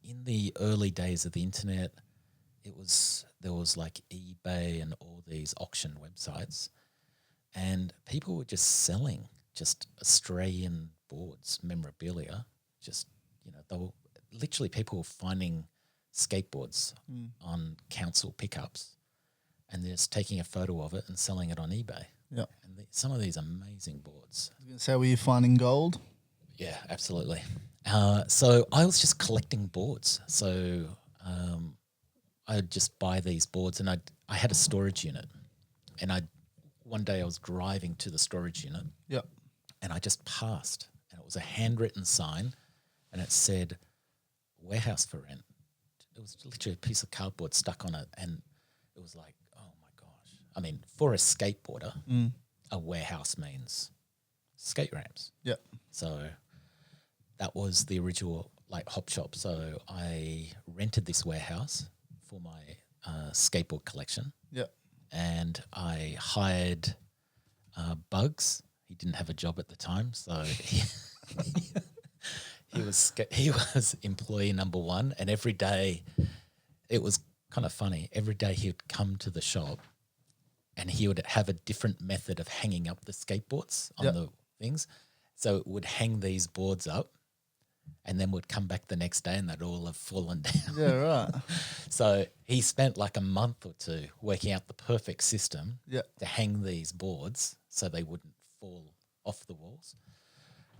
in the early days of the internet, there was like eBay and all these auction websites, and people were just selling just Australian boards, memorabilia. Just they were literally people were finding skateboards on council pickups, and they're just taking a photo of it and selling it on eBay. Yeah. And some of these amazing boards. I was going to say, were you finding gold? Yeah, absolutely. So I was just collecting boards. So I'd just buy these boards, and I had a storage unit, and one day I was driving to the storage unit, Yep. and I just passed, and it was a handwritten sign, and it said warehouse for rent. It was literally a piece of cardboard stuck on it, and it was like, oh my gosh. I mean, for a skateboarder, a warehouse means skate ramps. Yep. So that was the original like hop shop. So I rented this warehouse for my skateboard collection. Yep. And I hired Bugs. He didn't have a job at the time, so he was employee number one. And every day, it was kind of funny. Every day he would come to the shop, and he would have a different method of hanging up the skateboards on the things. So it would hang these boards up, and then would come back the next day and they'd all have fallen down. Yeah, right. So he spent like a month or two working out the perfect system Yeah. to hang these boards so they wouldn't fall off the walls.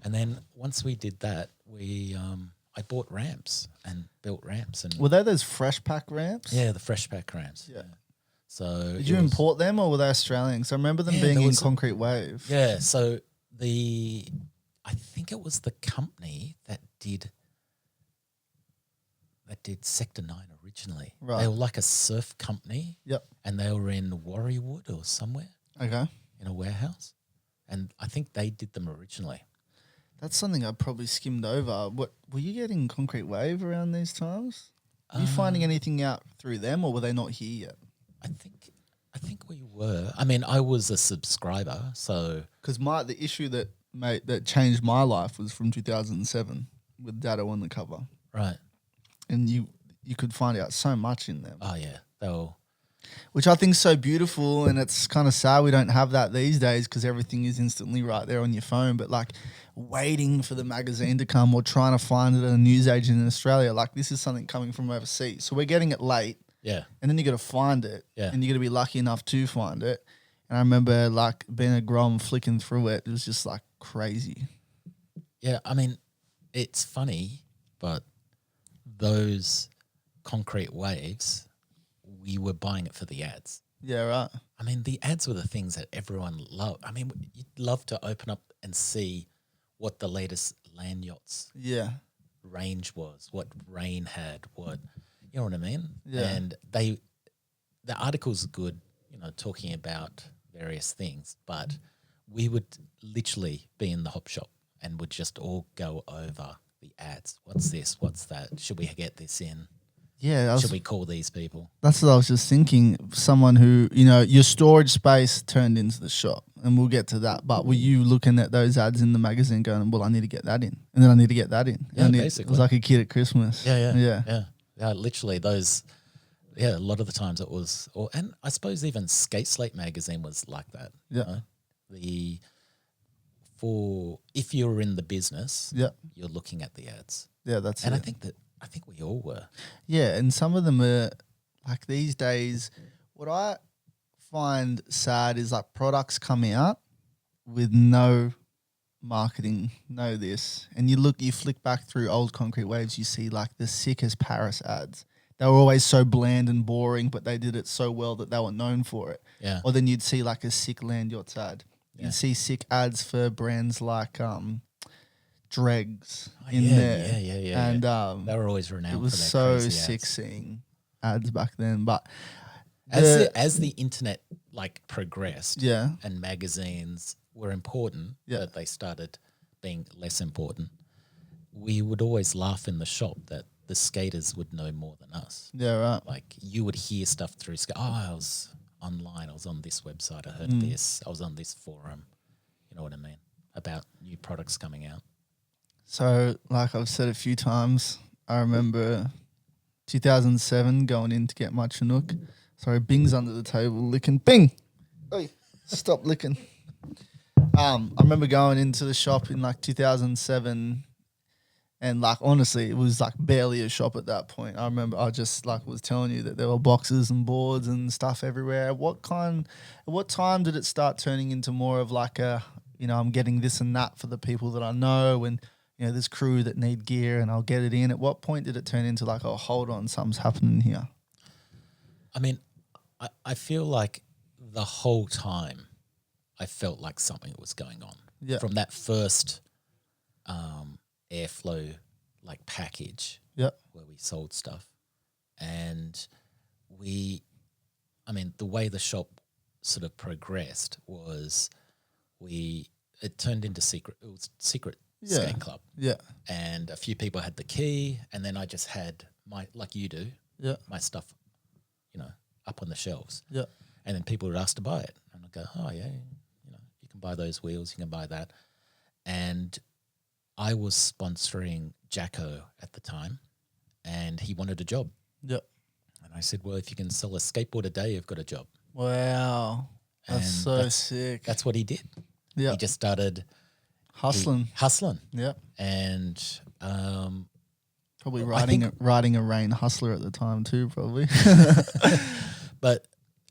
And then once we did that, I bought ramps and built ramps. And Were they those fresh pack ramps? yeah, the fresh pack ramps. Yeah. So Did you import them, or were they Australian? Because I remember them being in Concrete Wave. Yeah, so I think it was the company that did Sector 9 originally. Right. They were like a surf company. Yep. And they were in Warriewood or somewhere Okay. in a warehouse. And I think they did them originally. That's something I probably skimmed over. What were you getting Concrete Wave around these times? Were you finding anything out through them, or were they not here yet? I think we were. I mean, I was a subscriber, so Because the issue that changed my life was from 2007 with Dado on the cover, right. and you could find out so much in them. Oh yeah, they were. Which I think is so beautiful, and it's kind of sad we don't have that these days because everything is instantly right there on your phone. But like waiting for the magazine to come or trying to find it at a newsagent in Australia, like this is something coming from overseas. So we're getting it late, Yeah. and then you got to find it, Yeah. and you got to be lucky enough to find it. And I remember like being a grom flicking through it. It was just like crazy. Yeah, I mean, it's funny, but those Concrete Waves, we were buying it for the ads. Yeah, right. I mean, the ads were the things that everyone loved. I mean, you'd love to open up and see what the latest land yachts Yeah. range was, what Rain had, what, you know what I mean? Yeah. And the article's good, talking about various things, but we would literally be in the hop shop and would just all go over the ads. What's this? What's that? Should we get this in? Yeah. Should we call these people? That's what I was just thinking. Someone who, your storage space turned into the shop, and we'll get to that. But were you looking at those ads in the magazine going, well, I need to get that in, and then I need to get that in? Yeah, It basically. was like a kid at Christmas. Yeah. Literally those. Yeah, a lot of the times it was, and I suppose even Skate Slate magazine was like that. Yeah. If you're in the business, Yeah. you're looking at the ads. Yeah, that's And it. I think we all were. Yeah, and some of them are like these days. What I find sad is like products come out with no marketing, no this, and you flick back through old Concrete Waves, you see like the sickest Paris ads. They were always so bland and boring, but they did it so well that they were known for it. Yeah. Or then you'd see like a sick land yachts ad. Yeah. You'd see sick ads for brands like dregs Oh, in yeah, there. yeah. And They were always renowned it for was their so crazy sick ads. seeing ads back then. But As the internet like progressed, yeah, and magazines were important, Yeah. but they started being less important. We would always laugh in the shop that the skaters would know more than us. yeah, right. Like you would hear stuff through. I was online. I was on this website. I heard this. I was on this forum. You know what I mean? About new products coming out. So, like I've said a few times, I remember 2007 going in to get my Chinook. Sorry, Bing's under the table licking. Bing! Hey, stop licking. I remember going into the shop in like 2007 and like honestly it was like barely a shop at that point. I remember I just like was telling you that there were boxes and boards and stuff everywhere. At what time did it start turning into more of like a, I'm getting this and that for the people that I know and this crew that need gear and I'll get it in. At what point did it turn into like, oh, hold on, something's happening here? I mean, I feel like the whole time I felt like something was going on. Yeah. From that first airflow like package Yeah. where we sold stuff. And the way the shop sort of progressed was it turned into secret skate club. Yeah. And a few people had the key and then I just had like you do, Yeah. my stuff, up on the shelves. Yeah. And then people would ask to buy it. And I'd go, oh, yeah, you can buy those wheels, you can buy that. And I was sponsoring Jacko at the time and he wanted a job. Yeah. And I said, well, if you can sell a skateboard a day, you've got a job. Wow. That's And sick. That's what he did. Yeah. He just started Hustling. Yeah. And probably I think- riding a rain hustler at the time too, probably. but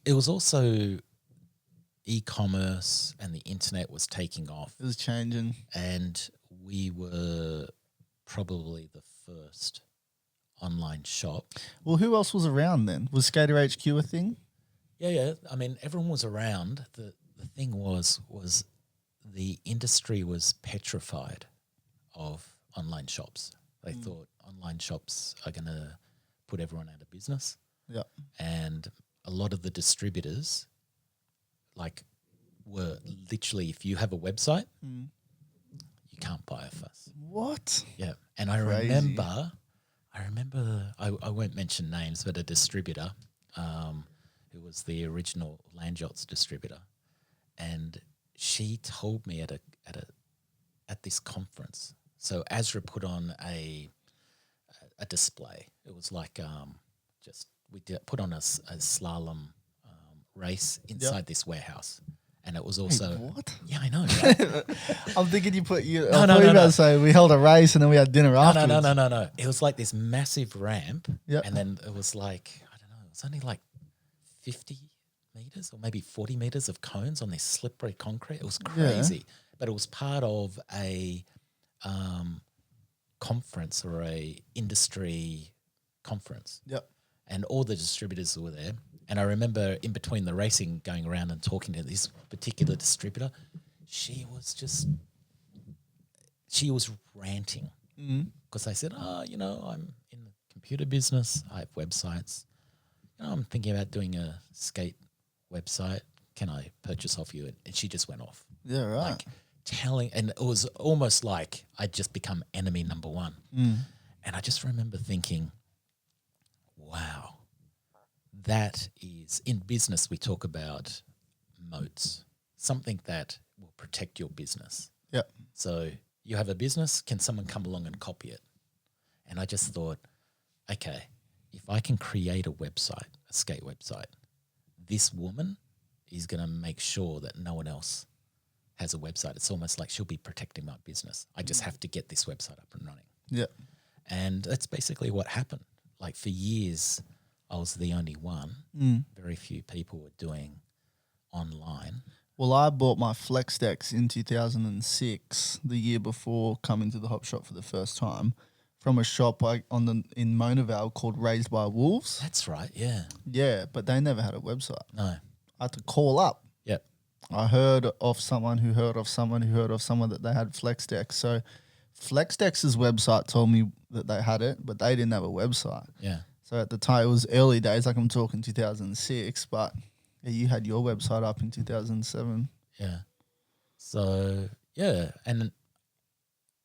it was also e-commerce and the internet was taking off. It was changing. And we were probably the first online shop. Well, who else was around then? Was Skater HQ a thing? Yeah. I mean, everyone was around. The thing was the industry was petrified of online shops. They thought online shops are going to put everyone out of business. Yeah. And a lot of the distributors were literally, if you have a website, you can't buy off us. What? Yeah. And I remember I won't mention names, but a distributor who was the original Land Yachts distributor, and she told me at this conference. So Azra put on a display. It was like put on a slalom race inside this warehouse. And it was also what? Yeah, I know. Right? I'm thinking you put you. No, I thought you were about to say we held a race and then we had dinner afterwards. No. It was like this massive ramp, Yep. and then it was like I don't know. It was only like 50 meters or maybe 40 meters of cones on this slippery concrete. It was crazy, but it was part of a conference or a industry conference. Yep. And all the distributors were there. And I remember in between the racing going around and talking to this particular distributor, she was ranting because I said, I'm in the computer business. I have websites. I'm thinking about doing a skate website. Can I purchase off you? And she just went off. Yeah, right. Like and it was almost like I'd just become enemy number one. And I just remember thinking, wow, that is, in business we talk about moats, something that will protect your business. Yep. So you have a business, can someone come along and copy it? And I just thought, okay, if I can create a website, a skate website, this woman is going to make sure that no one else has a website. It's almost like she'll be protecting my business. I just have to get this website up and running. Yeah. And that's basically what happened. Like for years, I was the only one. Very few people were doing online. Well, I bought my Flex decks in 2006, the year before coming to the Hop Shop for the first time, from a shop in Mona Vale called Raised by Wolves. That's right, yeah. Yeah, but they never had a website. No. I had to call up. Yep. I heard of someone who heard of someone who heard of someone that they had Flex decks. So FlexDex's website told me that they had it, but they didn't have a website. Yeah. So at the time, it was early days, like I'm talking 2006, but yeah, you had your website up in 2007. Yeah. So, yeah. And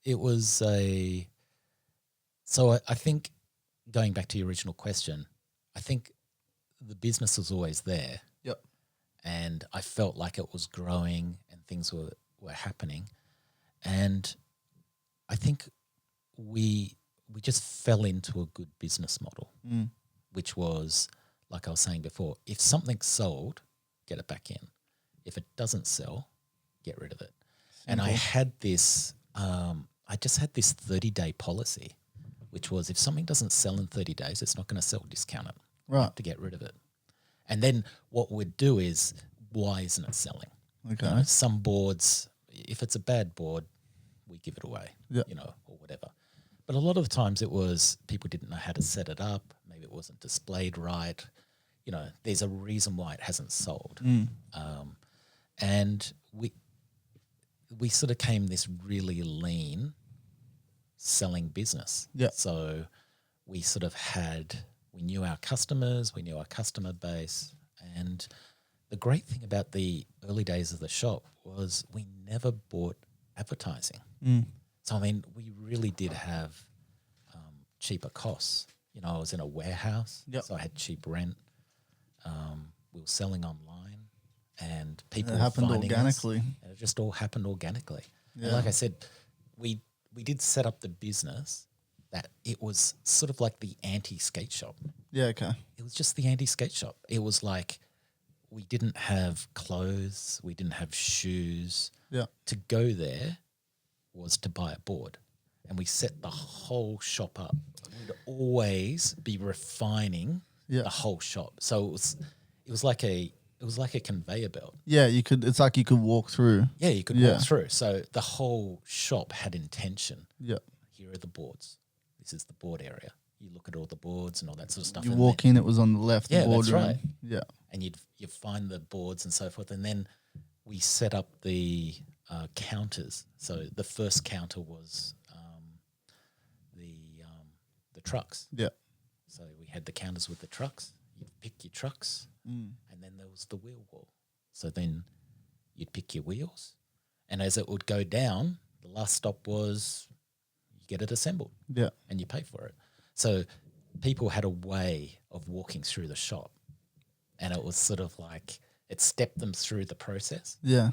it was so I think going back to your original question, I think the business was always there. Yep. And I felt like it was growing and things were happening. And I think we just fell into a good business model, which was, like I was saying before, if something's sold, get it back in. If it doesn't sell, get rid of it. Simple. And I had this, I just had this 30-day policy, which was if something doesn't sell in 30 days, it's not going to sell, discount it. Right. You have to get rid of it. And then what we'd do is, why isn't it selling? Okay. You know, some boards, if it's a bad board, we give it away, you know, or whatever. But a lot of the times it was people didn't know how to set it up. Maybe it wasn't displayed right. You know, there's a reason why it hasn't sold. And we sort of came this really lean selling business. Yeah. So we sort of we knew our customers, we knew our customer base. And the great thing about the early days of the shop was we never bought advertising. So, I mean, we really did have cheaper costs. You know, I was in a warehouse, so I had cheap rent. We were selling online and people it happened organically. And it just all happened organically. Yeah. And like I said, we did set up the business that it was sort of like the anti-skate shop. Yeah, okay. It was just the anti-skate shop. It was like we didn't have clothes, we didn't have shoes. Yeah. To go there was to buy a board. And we set the whole shop up. We'd always be refining the whole shop. So it was like a conveyor belt. Yeah, it's like you could walk through. Yeah, you could walk through. So the whole shop had intention. Yeah. Here are the boards. This is the board area. You look at all the boards and all that sort of stuff. You walk in, it was on the left. Yeah, the board that's room. right. Yeah. And you'd find the boards and so forth. And then we set up the counters. So the first counter was the trucks. Yeah. So we had the counters with the trucks. You'd pick your trucks, and then there was the wheel wall. So then you'd pick your wheels, and as it would go down, the last stop was you get it assembled. Yeah. And you pay for it. So people had a way of walking through the shop, and it was sort of like it stepped them through the process. Yeah.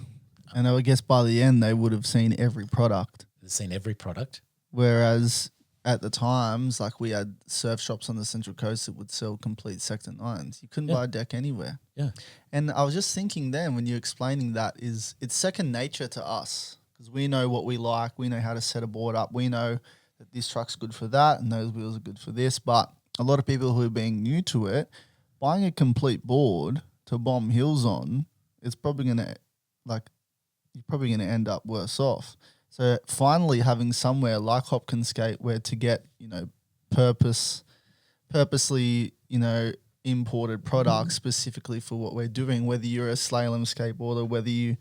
And I guess by the end, they would have seen every product. They've seen every product. Whereas at the times, like we had surf shops on the Central Coast that would sell complete Sector 9s. You couldn't buy a deck anywhere. Yeah. And I was just thinking then when you're explaining that it's second nature to us because we know what we like. We know how to set a board up. We know that this truck's good for that and those wheels are good for this. But a lot of people who are being new to it, buying a complete board to bomb hills on, it's probably going to you're probably going to end up worse off. So finally having somewhere like Hopkin Skate where to get, purposely, imported products specifically for what we're doing, whether you're a slalom skateboarder, whether you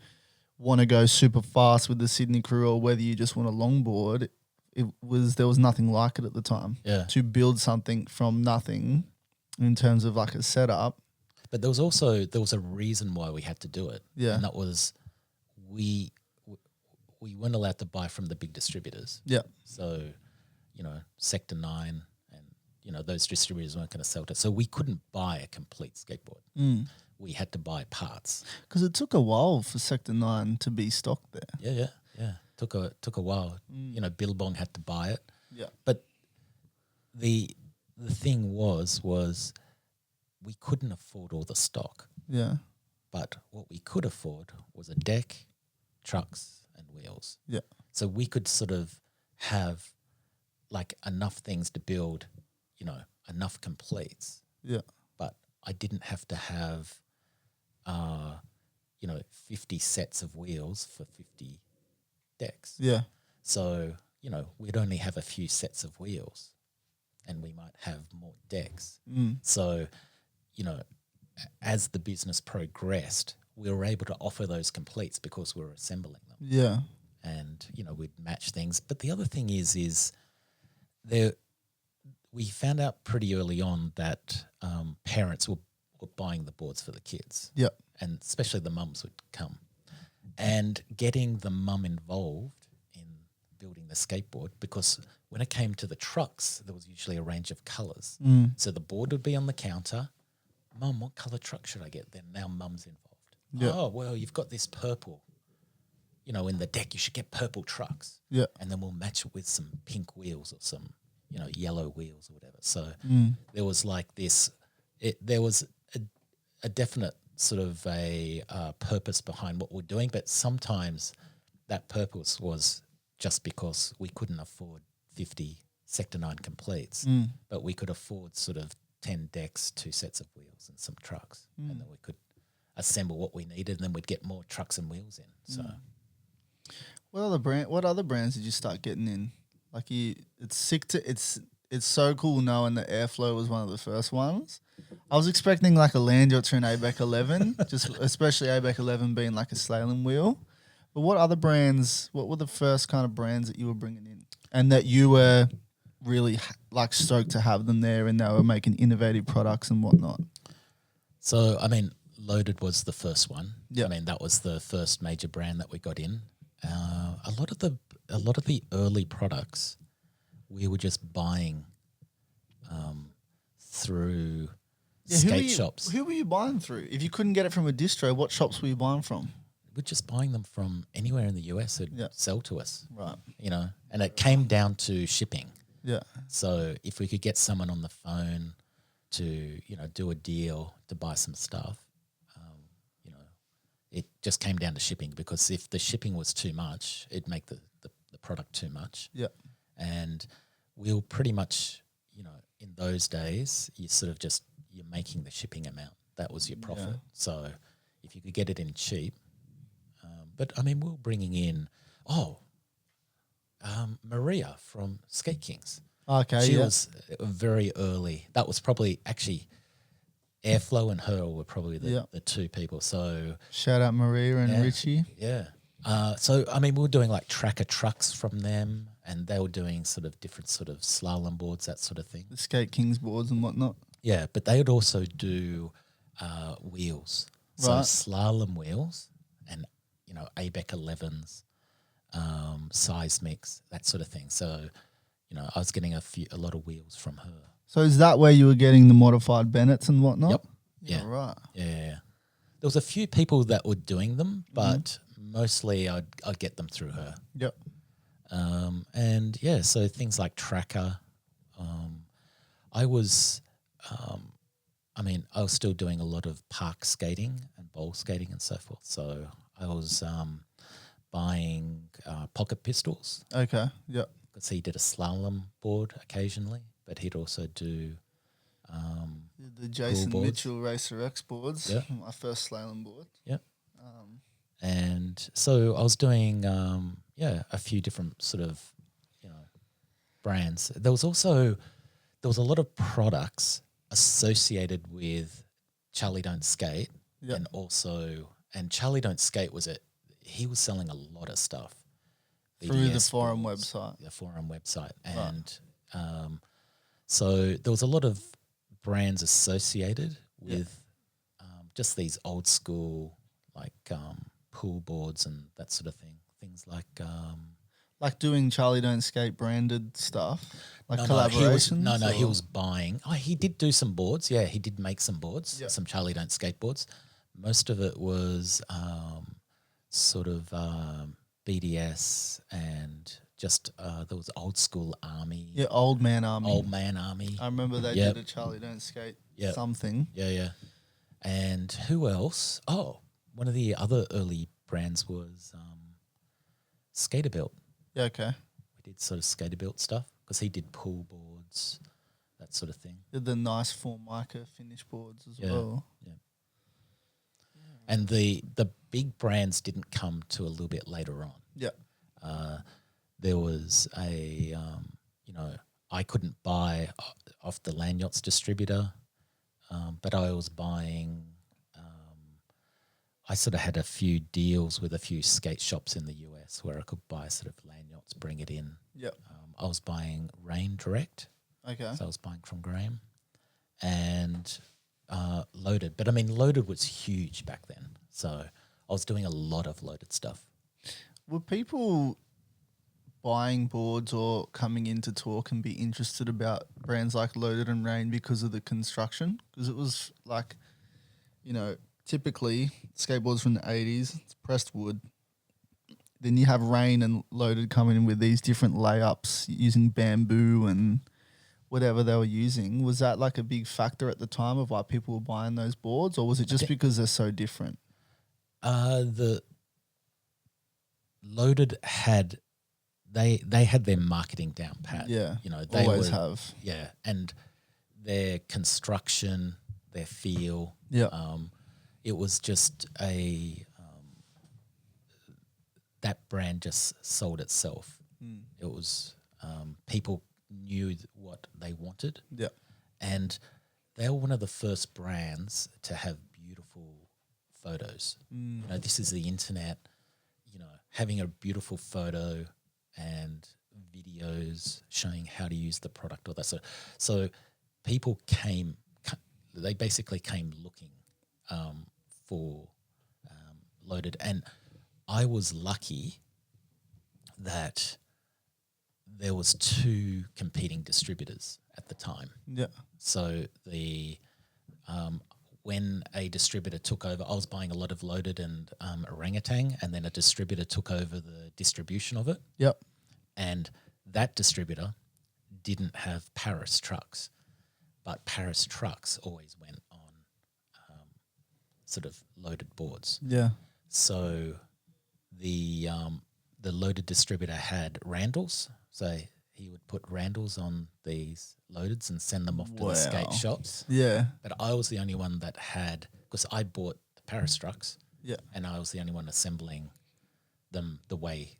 want to go super fast with the Sydney crew or whether you just want a longboard, there was nothing like it at the time. Yeah. To build something from nothing in terms of like a setup. But there was a reason why we had to do it. Yeah. And that was we weren't allowed to buy from the big distributors. Yeah. So, Sector 9 and, those distributors weren't going to sell it. So we couldn't buy a complete skateboard. We had to buy parts. Because it took a while for Sector 9 to be stocked there. Yeah. Took a while. Billabong had to buy it. Yeah. But the thing was we couldn't afford all the stock. Yeah. But what we could afford was a deck, trucks, and wheels. Yeah. So we could sort of have like enough things to build, enough completes. Yeah. But I didn't have to have, 50 sets of wheels for 50 decks. Yeah. So, we'd only have a few sets of wheels and we might have more decks. So, as the business progressed, we were able to offer those completes because we were assembling them. Yeah. and we'd match things. But the other thing is there we found out pretty early on that parents were buying the boards for the kids. Yep. And especially the mums would come. And getting the mum involved in building the skateboard, because when it came to the trucks, there was usually a range of colours. So the board would be on the counter. Mum, what colour truck should I get? Then now mum's involved. Yep. Oh, well, you've got this purple, in the deck. You should get purple trucks. Yeah. And then we'll match it with some pink wheels or some, yellow wheels or whatever. So there was like this, there was a definite sort of a purpose behind what we're doing, but sometimes that purpose was just because we couldn't afford 50 Sector 9 completes, but we could afford sort of 10 decks, 2 sets of wheels and some trucks, and then we could assemble what we needed, and then we'd get more trucks and wheels in. So, what other brands did you start getting in? Like it's so cool knowing that Airflow was one of the first ones. I was expecting like a Landyacht or an ABEC 11, just especially ABEC 11 being like a slalom wheel. But what were the first kind of brands that you were bringing in and that you were really like stoked to have them there and they were making innovative products and whatnot? So, I mean, Loaded was the first one. Yeah. I mean, that was the first major brand that we got in. A lot of the early products we were just buying through skate shops. Who were you buying through? If you couldn't get it from a distro, what shops were you buying from? We're just buying them from anywhere in the US who'd sell to us. Right. And it came down to shipping. Yeah. So if we could get someone on the phone to, do a deal to buy some stuff, it just came down to shipping, because if the shipping was too much, it'd make the product too much. Yeah. And we'll pretty much, in those days, you're making the shipping amount. That was your profit. Yeah. So if you could get it in cheap, but I mean, we were bringing in, Maria from Skate Kings. Okay, she was very early. That was probably actually Airflow and her were probably the two people. So shout out Maria and Richie. Yeah. So I mean, we were doing like tracker trucks from them, and they were doing sort of different sort of slalom boards, that sort of thing. The Skate Kings boards and whatnot. Yeah, but they would also do wheels. So slalom wheels and, ABEC 11s, seismics, that sort of thing. So, I was getting a lot of wheels from her. So is that where you were getting the modified Bennetts and whatnot? Yep. Yeah. Right. Yeah. There was a few people that were doing them, but mostly I'd get them through her. Yep. So things like Tracker. I was still doing a lot of park skating and bowl skating and so forth. So I was buying pocket pistols. Okay. Yep. Because he did a slalom board occasionally, but he'd also do the Jason Mitchell Racer X boards. Yeah. My first slalom board. Yep. And so I was doing a few different sort of brands. There was a lot of products associated with Charlie Don't Skate, and Charlie Don't Skate he was selling a lot of stuff through the forum website. The forum website, and so there was a lot of brands associated with just these old school like pool boards and that sort of thing. Things like doing Charlie Don't Skate branded stuff, collaborations. He was buying. Oh, he did do some boards. Yeah, he did make some boards, some Charlie Don't Skate boards. Most of it was sort of BDS and just there was old school army. Yeah, old man army. Old man army. I remember they did a Charlie Don't Skate something. Yeah. And who else? Oh, one of the other early brands was Skaterbuilt. Yeah, okay. We did sort of Skaterbuilt stuff because he did pool boards, that sort of thing. Did the nice Formica finish boards as well. Yeah. And the big brands didn't come to a little bit later on. Yeah. There was I couldn't buy off the Landyachts distributor, but I was buying, I sort of had a few deals with a few skate shops in the US where I could buy sort of lanyards, bring it in. Yep. I was buying Rain direct. Okay. So I was buying from Graham and Loaded. But I mean, Loaded was huge back then. So I was doing a lot of Loaded stuff. Were people buying boards or coming in to talk and be interested about brands like Loaded and Rain because of the construction? Because it was like, you know, typically skateboards from the 80s, it's pressed wood. Then you have Rain and Loaded coming in with these different layups using bamboo and whatever they were using. Was that like a big factor at the time of why people were buying those boards, or was it just because they're so different? The Loaded had they had their marketing down pat. Yeah, you know, they always have. Yeah, and their construction, their feel. Yeah, it was just that brand just sold itself. It was people knew what they wanted. Yeah, and they were one of the first brands to have beautiful photos. You know, this is the internet. You know, having a beautiful photo and videos showing how to use the product, or that sort of. So people they basically came looking for Loaded, and I was lucky that there was 2 competing distributors at the time. yeah, So when a distributor took over, I was buying a lot of Loaded and Orangutan, and then a distributor took over the distribution of it. yep. And that distributor didn't have Paris trucks, but Paris trucks always went on sort of Loaded boards. Yeah, So the Loaded distributor had Randalls, so he would put Randalls on these Loadeds and send them off to the skate shops. yeah, But I was the only one that had, because I bought the Paris trucks, yeah, and I was the only one assembling them the way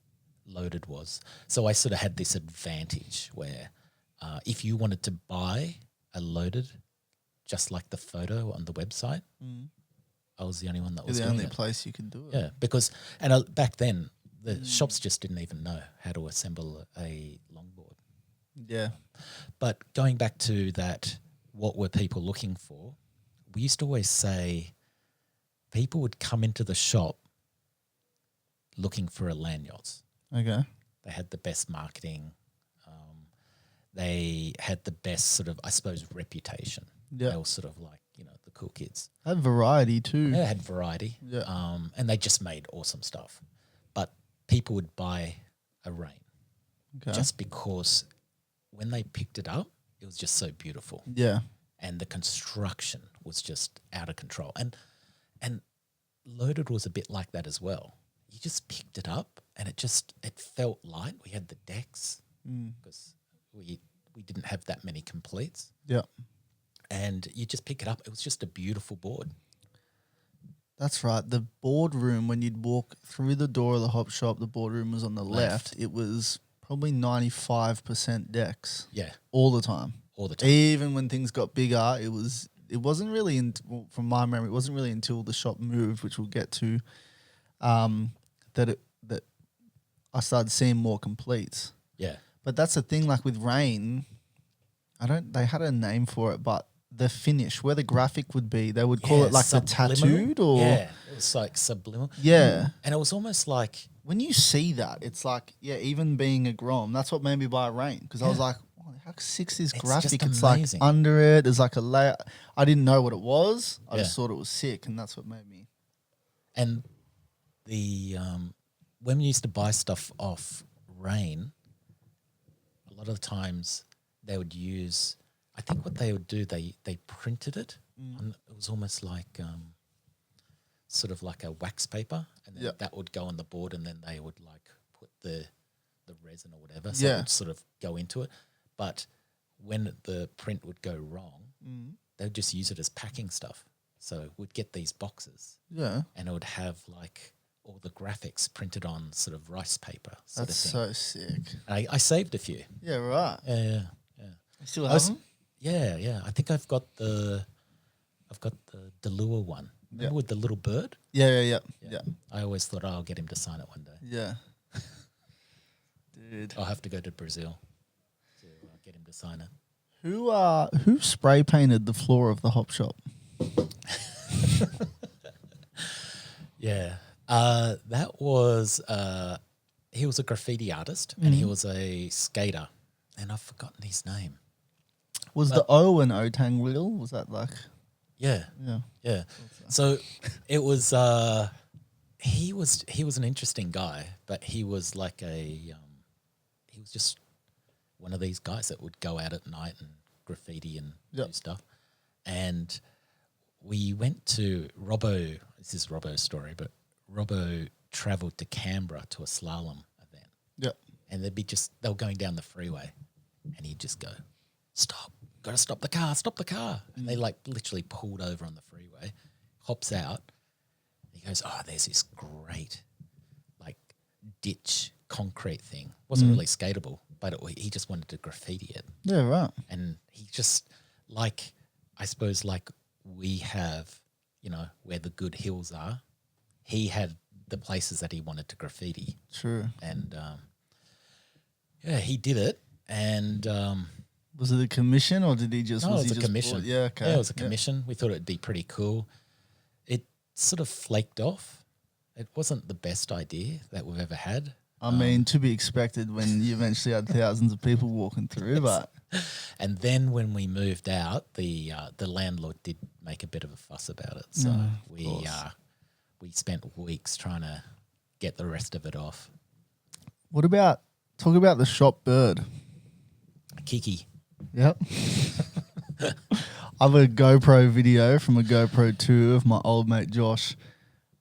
Loaded was. So I sort of had this advantage where if you wanted to buy a Loaded, just like the photo on the website, I was the only one that was the doing only it. place you could do it. Yeah, because back then the shops just didn't even know how to assemble a longboard. Yeah, But going back to that, what were people looking for? We used to always say people would come into the shop looking for a lanyards. okay, They had the best marketing. They had the best sort of, I suppose, reputation. Yeah. They were sort of like, you know, the cool kids. had variety too. They had variety. Yeah. And they just made awesome stuff. But people would buy a Rain Okay. just because when they picked it up, it was just so beautiful. Yeah, And the construction was just out of control. And Loaded was a bit like that as well. You just picked it up and it felt light. We had the decks because we didn't have that many completes. yeah. And you just pick it up. It was just a beautiful board. That's right. The boardroom, when you'd walk through the door of the hop shop, the boardroom was on the left. It was probably 95% decks. Yeah, All the time. all the time. Even when things got bigger, it wasn't really, from my memory, it wasn't really until the shop moved, which we'll get to, that I started seeing more completes. Yeah. But that's the thing, like with Rain, they had a name for it, but the finish, where the graphic would be, they would call it like the subliminal. tattooed or... Yeah, it was like subliminal. Yeah. And it was almost like, When you see that, it's like, yeah, even being a Grom, that's what made me buy Rain. Because I was like, oh, how sick is this graphic? just It's like amazing. under it, there's like a layer. I didn't know what it was. I just thought it was sick, and that's what made me... and the when we used to buy stuff off Rain, a lot of the times they would use, I think what they would do, they printed it. And it was almost like sort of like a wax paper, and then that would go on the board, and then they would like put the resin or whatever, so it would sort of go into it. But when the print would go wrong, they would just use it as packing stuff. So we'd get these boxes, Yeah. and it would have like all the graphics printed on sort of rice paper. Sort That's of thing. so sick. I saved a few. Yeah, right. Yeah. You still have them? Yeah. I think I've got the Delua one. Remember with the little bird? Yeah. I always thought, I'll get him to sign it one day. Yeah. Dude. I'll have to go to Brazil to get him to sign it. Who spray painted the floor of the Hop shop? Yeah. That was, he was a graffiti artist and he was a skater. And I've forgotten his name. Was the O an O-Tang wheel? Was that like... Yeah. So it was, he was an interesting guy, but he was like he was just one of these guys that would go out at night and graffiti and do stuff. And we went to Robbo, this is Robbo's story, but Robbo travelled to Canberra to a slalom event. Yep. And they were going down the freeway and he'd just go, stop, got to stop the car. And they like literally pulled over on the freeway, hops out. He goes, there's this great like ditch concrete thing. Wasn't really skatable, but he just wanted to graffiti it. Yeah, right. And he just like, I suppose like we have, where the good hills are, he had the places that he wanted to graffiti. True. And he did it. And was it a commission or did he just? No, was it was he a just commission. Bored? Yeah, okay. Yeah, it was a commission. We thought it'd be pretty cool. It sort of flaked off. It wasn't the best idea that we've ever had. I mean, to be expected when you eventually had thousands of people walking through, but... And then when we moved out, the landlord did make a bit of a fuss about it. So we spent weeks trying to get the rest of it off. Talk about the shop bird. Kiki. Yep. I have a GoPro video from a GoPro 2 of my old mate Josh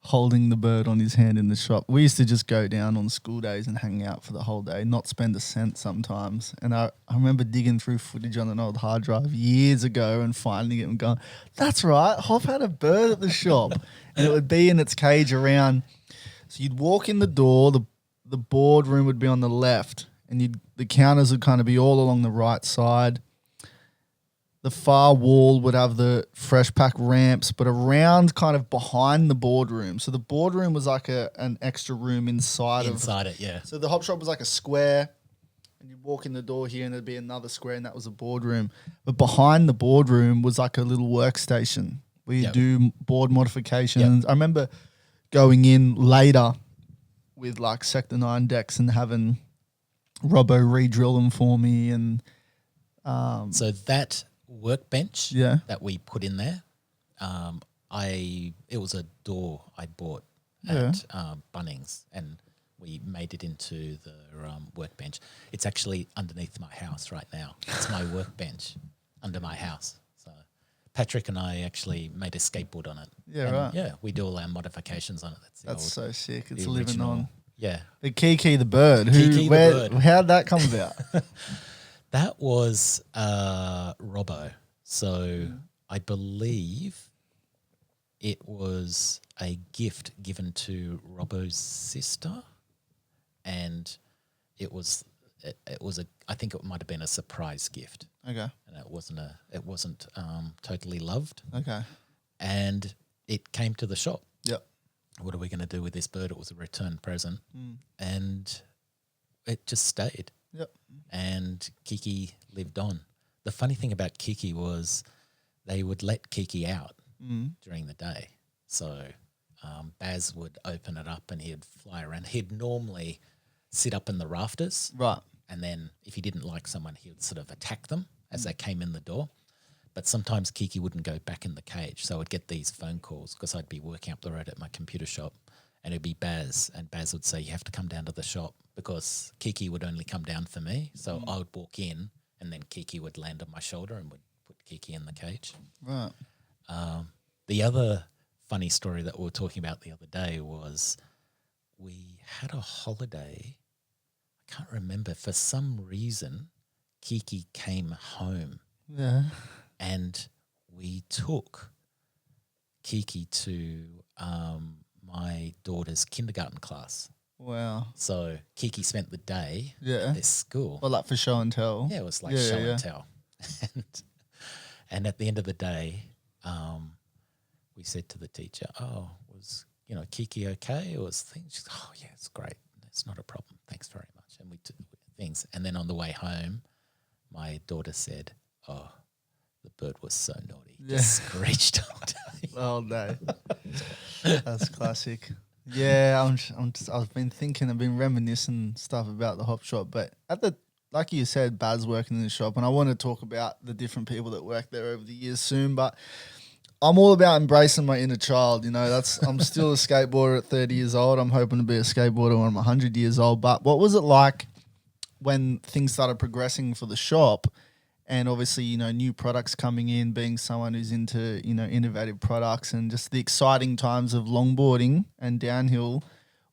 holding the bird on his hand in the shop. We used to just go down on school days and hang out for the whole day, not spend a cent sometimes. And I remember digging through footage on an old hard drive years ago and finding it and going, that's right, Hop had a bird at the shop. And it would be in its cage around. So you'd walk in the door, the boardroom would be on the left, and the counters would kind of be all along the right side. The far wall would have the fresh pack ramps, but around kind of behind the boardroom. So the boardroom was like an extra room inside it, yeah. So the Hop shop was like a square, and you'd walk in the door here and there'd be another square, and that was a boardroom. But behind the boardroom was like a little workstation where you do board modifications. I remember going in later with like Sector 9 decks and having Robbo re-drill them for me. And so that workbench that we put in there, it was a door I bought at Bunnings, and we made it into the workbench. It's actually underneath my house right now. It's my workbench under my house. So Patrick and I actually made a skateboard on it. Yeah, and right. Yeah, we do all our modifications on it. That's so sick. It's the living original, on. Yeah. The Kiki the bird. Kiki the bird. How'd that come about? That was Robbo. So I believe it was a gift given to Robbo's sister, and it was I think it might have been a surprise gift. Okay. And it wasn't totally loved. Okay. And it came to the shop. Yep. What are we going to do with this bird? It was a return present, and it just stayed. Yep. And Kiki lived on. The funny thing about Kiki was they would let Kiki out during the day. So Baz would open it up and he'd fly around. He'd normally sit up in the rafters. Right. And then if he didn't like someone, he would sort of attack them as they came in the door. But sometimes Kiki wouldn't go back in the cage. So I'd get these phone calls because I'd be working up the road at my computer shop, and it'd be Baz. And Baz would say, you have to come down to the shop, because Kiki would only come down for me. So I would walk in, and then Kiki would land on my shoulder and would put Kiki in the cage. Right. The other funny story that we were talking about the other day was we had a holiday. I can't remember. For some reason, Kiki came home. Yeah. And we took Kiki to my daughter's kindergarten class. Wow. So Kiki spent the day at this school. Well, like for show and tell. Yeah, it was like show and tell. And at the end of the day, we said to the teacher, "Oh, was Kiki okay? Or was things?" She's, "Oh yeah, it's great. It's not a problem. Thanks very much." And we took things. And then on the way home, my daughter said, "Oh, the bird was so naughty. Just screeched all day." Oh no, that's classic. Yeah, I've been reminiscing stuff about the hop shop, but like you said, Bad's working in the shop, and I want to talk about the different people that work there over the years soon. But I'm all about embracing my inner child. I'm still a skateboarder at 30 years old. I'm hoping to be a skateboarder when I'm 100 years old. But what was it like when things started progressing for the shop? And obviously, new products coming in, being someone who's into, innovative products and just the exciting times of longboarding and downhill.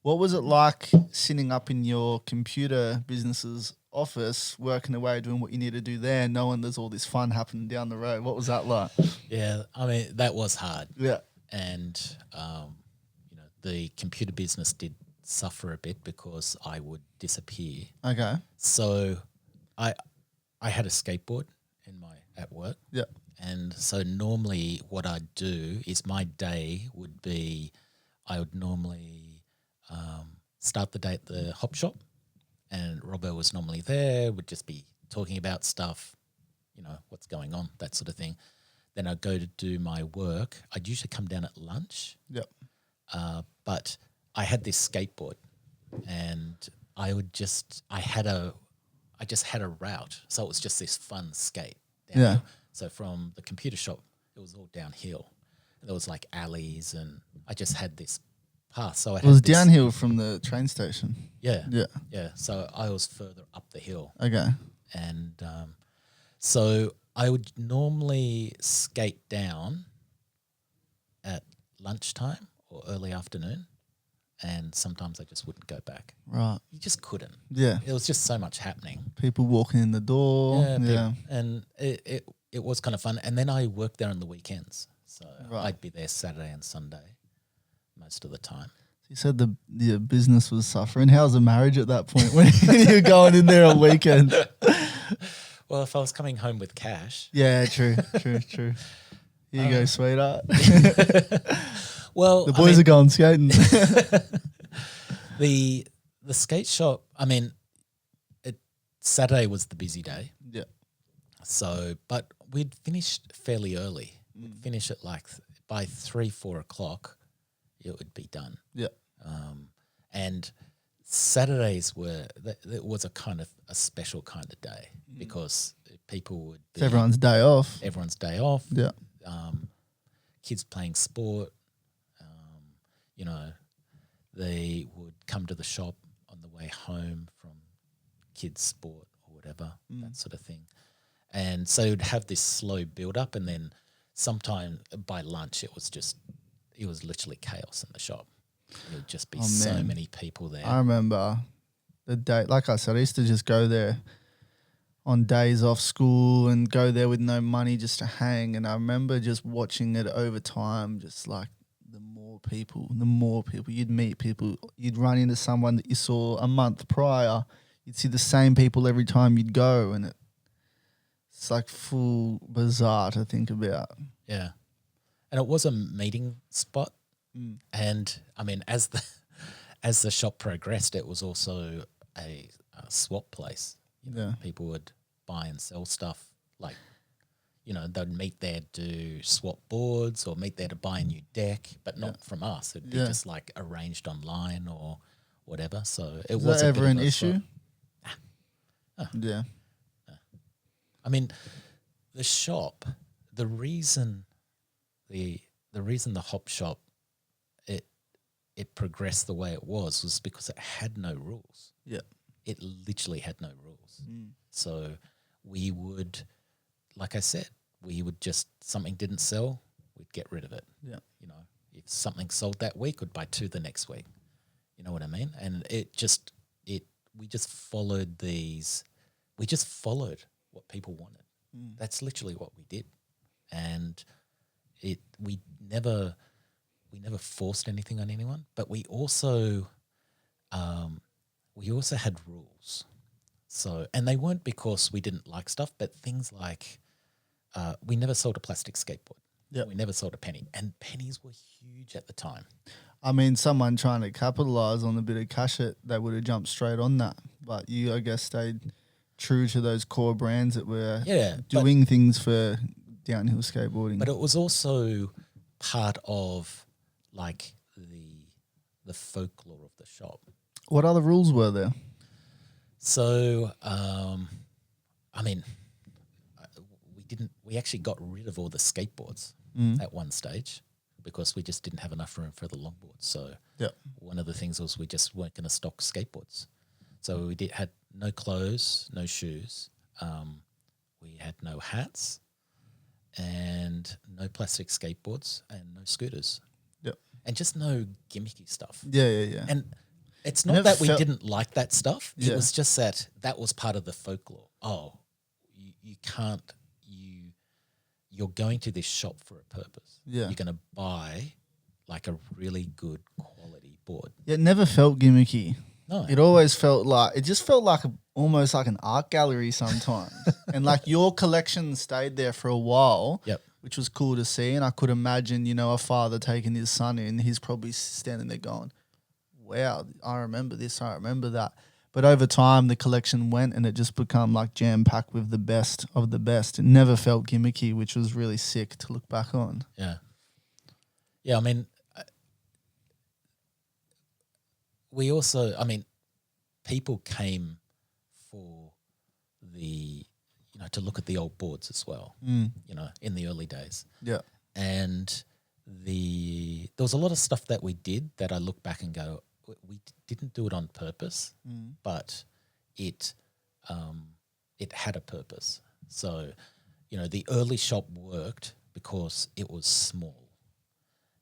What was it like sitting up in your computer business's office, working away, doing what you need to do there, knowing there's all this fun happening down the road? What was that like? Yeah, I mean, that was hard. Yeah. And, the computer business did suffer a bit because I would disappear. Okay. So I had a skateboard at work. Yeah. And so normally what I'd do is my day would be, I would normally start the day at the hop shop, and Robbo was normally there, would just be talking about stuff, what's going on, that sort of thing. Then I'd go to do my work. I'd usually come down at lunch. Yep. But I had this skateboard, and I just had a route. So it was just this fun skate. Downhill. Yeah. So from the computer shop, it was all downhill. There was like alleys, and I just had this path. So it was downhill from the train station. Yeah. Yeah. Yeah. So I was further up the hill. Okay. And so I would normally skate down at lunchtime or early afternoon, and sometimes I just wouldn't go back. Right. You just couldn't. Yeah. It was just so much happening. People walking in the door. Yeah. And it was kind of fun. And then I worked there on the weekends. So I'd be there Saturday and Sunday most of the time. You said the business was suffering. How's the marriage at that point when you're going in there on weekends? Well, if I was coming home with cash. Yeah, true. Here you go, sweetheart. Well, the boys are going skating. The skate shop, I mean, Saturday was the busy day. Yeah. So, but we'd finished fairly early. We'd finish at by 3-4 o'clock, it would be done. Yeah. And Saturdays it was a special kind of day because people would be. It's everyone's day off. Everyone's day off. Yeah. Kids playing sport. They would come to the shop on the way home from kids' sport or whatever, that sort of thing. And so you'd have this slow build up, and then sometime by lunch it was literally chaos in the shop. There would just be so many people there. I remember the day, like I said, I used to just go there on days off school and go there with no money just to hang. And I remember just watching it over time, just like the more people you'd meet, you'd run into someone that you saw a month prior. You'd see the same people every time you'd go, and it's like full bizarre to think about. Yeah. And it was a meeting spot. And I mean, as the shop progressed, it was also a swap place. People would buy and sell stuff. They'd meet there to swap boards or meet there to buy a new deck, but not from us. It'd be just arranged online or whatever. So it was ever an issue? Yeah. I mean, the shop, the reason the hop shop it progressed the way it was because it had no rules. Yeah. It literally had no rules. So we would, like I said, something didn't sell, we'd get rid of it. Yeah. If something sold that week, we'd buy 2 the next week. You know what I mean? And we just followed what people wanted. That's literally what we did. And we never forced anything on anyone, but we also had rules. So, and they weren't because we didn't like stuff, but things like we never sold a plastic skateboard. Yep. We never sold a penny. And pennies were huge at the time. I mean, someone trying to capitalize on the bit of cash it, they would have jumped straight on that. But you, I guess, stayed true to those core brands that were doing things for downhill skateboarding. But it was also part of like the folklore of the shop. What other rules were there? So, I mean, we actually got rid of all the skateboards at one stage because we just didn't have enough room for the longboards. So one of the things was we just weren't going to stock skateboards. So we had no clothes, no shoes. We had no hats and no plastic skateboards and no scooters. Yep. And just no gimmicky stuff. Yeah. And it's not that we didn't like that stuff. It was just that was part of the folklore. Oh, you can't, you're going to this shop for a purpose. Yeah. You're going to buy like a really good quality board. It never felt gimmicky. No. It always felt like, it just felt like almost like an art gallery sometimes. And like your collection stayed there for a while, which was cool to see. And I could imagine, you know, a father taking his son in, he's probably standing there going, wow, I remember this, I remember that. But over time, the collection went and it just become like jam-packed with the best of the best. It never felt gimmicky, which was really sick to look back on. Yeah. Yeah, I mean, we also, I mean, people came for to look at the old boards as well, you know, in the early days. Yeah. And there was a lot of stuff that we did that I look back and go, we didn't do it on purpose, but it had a purpose. So, you know, the early shop worked because it was small.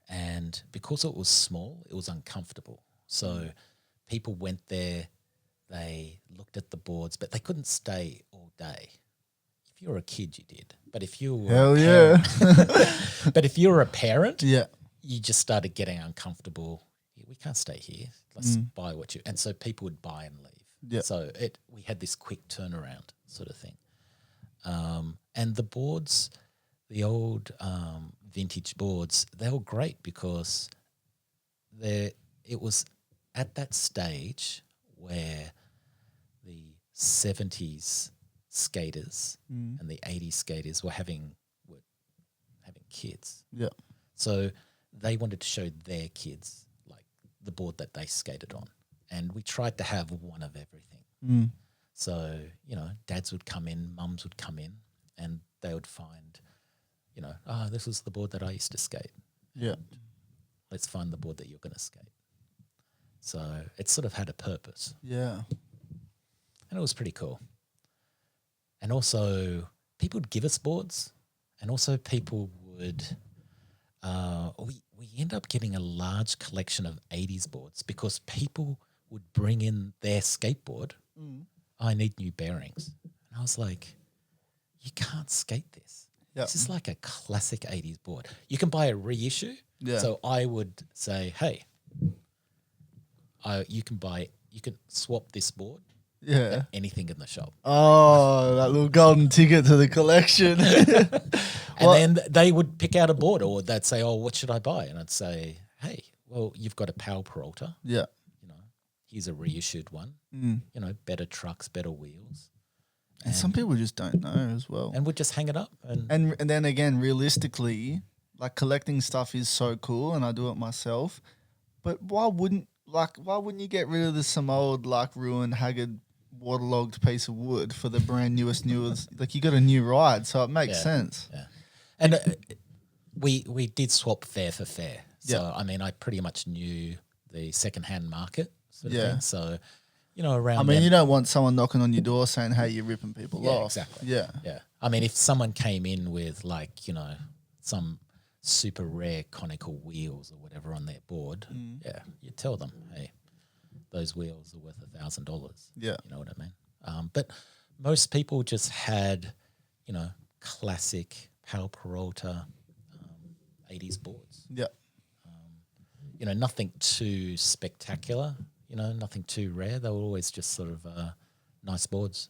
And because it was small, it was uncomfortable. So people went there, they looked at the boards, but they couldn't stay all day. If you were a kid, you did. But if you were but if you were a parent, you just started getting uncomfortable. We can't stay here. Let's buy what you... And so people would buy and leave. Yeah. So we had this quick turnaround sort of thing. And the boards, the old vintage boards, they were great because it was at that stage where the 70s skaters and the 80s skaters were having kids. Yeah. So they wanted to show their kids the board that they skated on. And we tried to have one of everything. So, you know, dads would come in, mums would come in, and they would find, you know, this was the board that I used to skate. Yeah. Let's find the board that you're going to skate. So it sort of had a purpose. Yeah. And it was pretty cool. And also people would give us boards, and also people would we end up getting a large collection of 80s boards because people would bring in their skateboard. I need new bearings. And I was like, you can't skate this. Yep. This is like a classic 80s board. You can buy a reissue. Yeah. So I would say, hey, you can swap this board. Yeah. Anything in the shop. Oh, that little golden ticket to the collection. And then they would pick out a board, or they'd say, oh, what should I buy? And I'd say, hey, well, you've got a Powell Peralta. Yeah. You know, here's a reissued one. You know, better trucks, better wheels. And some people just don't know as well. And we'd just hang it up. And then again, realistically, like collecting stuff is so cool, and I do it myself. But why wouldn't you get rid of some old, like, ruined, haggard, waterlogged piece of wood for the brand newest? Like, you got a new ride, so it makes sense. Yeah. And we did swap fair for fair. So, I mean, I pretty much knew the secondhand market sort of thing. So, you know, around... I mean, you don't want someone knocking on your door saying, hey, you're ripping people off. Exactly. Yeah. Yeah. I mean, if someone came in with, like, you know, some super rare conical wheels or whatever on their board, you tell them, hey, those wheels are worth $1,000. Yeah. You know what I mean? But most people just had, you know, classic Powell Peralta 80s boards. Yeah. You know, nothing too spectacular, you know, nothing too rare. They were always just sort of nice boards.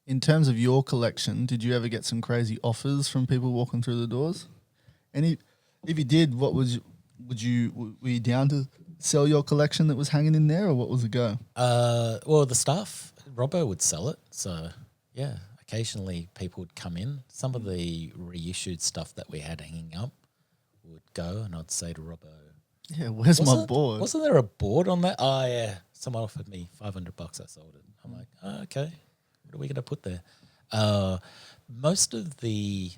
In terms of your collection, did you ever get some crazy offers from people walking through the doors? And if you did, were you down to sell your collection that was hanging in there, or what was the go? Well, the stuff, Robbo would sell it. So, yeah, occasionally people would come in. Some of the reissued stuff that we had hanging up would go, and I'd say to Robbo, Yeah, where's my board? Wasn't there a board on that? Oh, yeah. Someone offered me $500. I sold it. I'm like, oh, okay. What are we going to put there? Most of the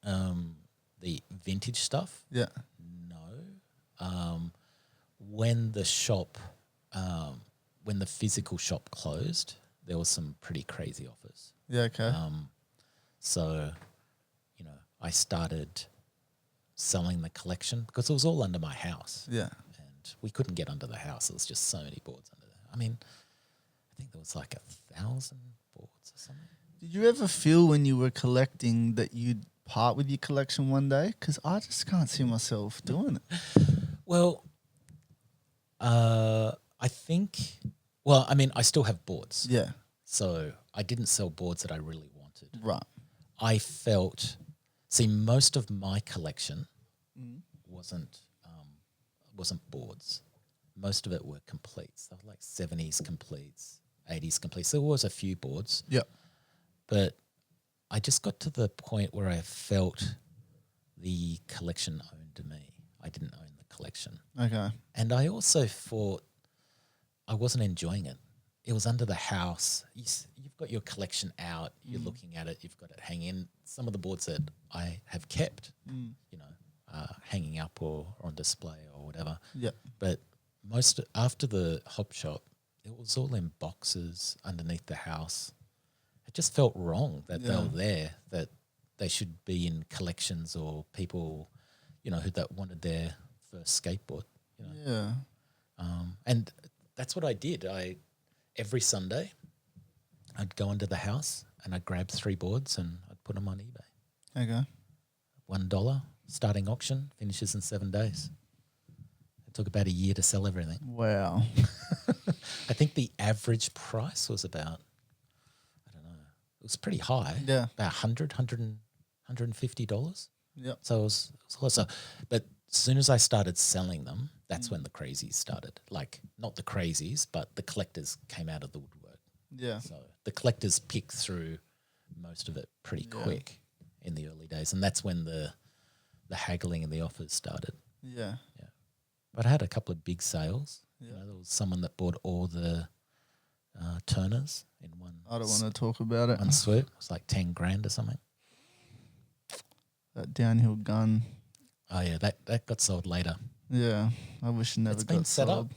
vintage stuff, Yeah. no. When the shop, when the physical shop closed, there was some pretty crazy offers. Yeah, okay. So, I started selling the collection because it was all under my house. Yeah. And we couldn't get under the house. There was just so many boards under there. I mean, I think there was like 1,000 boards or something. Did you ever feel when you were collecting that you'd part with your collection one day? Because I just can't see myself doing it. Well, I think, I still have boards. Yeah. So I didn't sell boards that I really wanted. Right. I felt, most of my collection wasn't boards. Most of it were completes. They were like 70s completes, 80s completes. There was a few boards. Yep. But I just got to the point where I felt the collection owned me. I didn't own the collection. Okay. And I also thought I wasn't enjoying it. It was under the house. You've got your collection out. You're looking at it. You've got it hanging. Some of the boards that I have kept, hanging up or on display or whatever. Yep. But after the hop shop, it was all in boxes underneath the house. It just felt wrong that they were there, that they should be in collections or people, that wanted their first skateboard. Yeah. And that's what I did. Every Sunday, I'd go into the house and I'd grab 3 boards and I'd put them on eBay. Okay. $1 starting auction, finishes in 7 days. It took about a year to sell everything. Wow. I think the average price was about, I don't know, it was pretty high. Yeah. About $150. Yep. So it was a lot. So, but as soon as I started selling them, that's when the crazies started. Like, not the crazies, but the collectors came out of the woodwork. Yeah. So the collectors picked through most of it pretty quick in the early days. And that's when the haggling and the offers started. Yeah. Yeah. But I had a couple of big sales. Yeah. There was someone that bought all the Turners in one. I don't want to talk about it. One swoop. It was like 10 grand or something. That downhill gun. Oh yeah, that got sold later. Yeah. I wish it never It's got been set sold. up.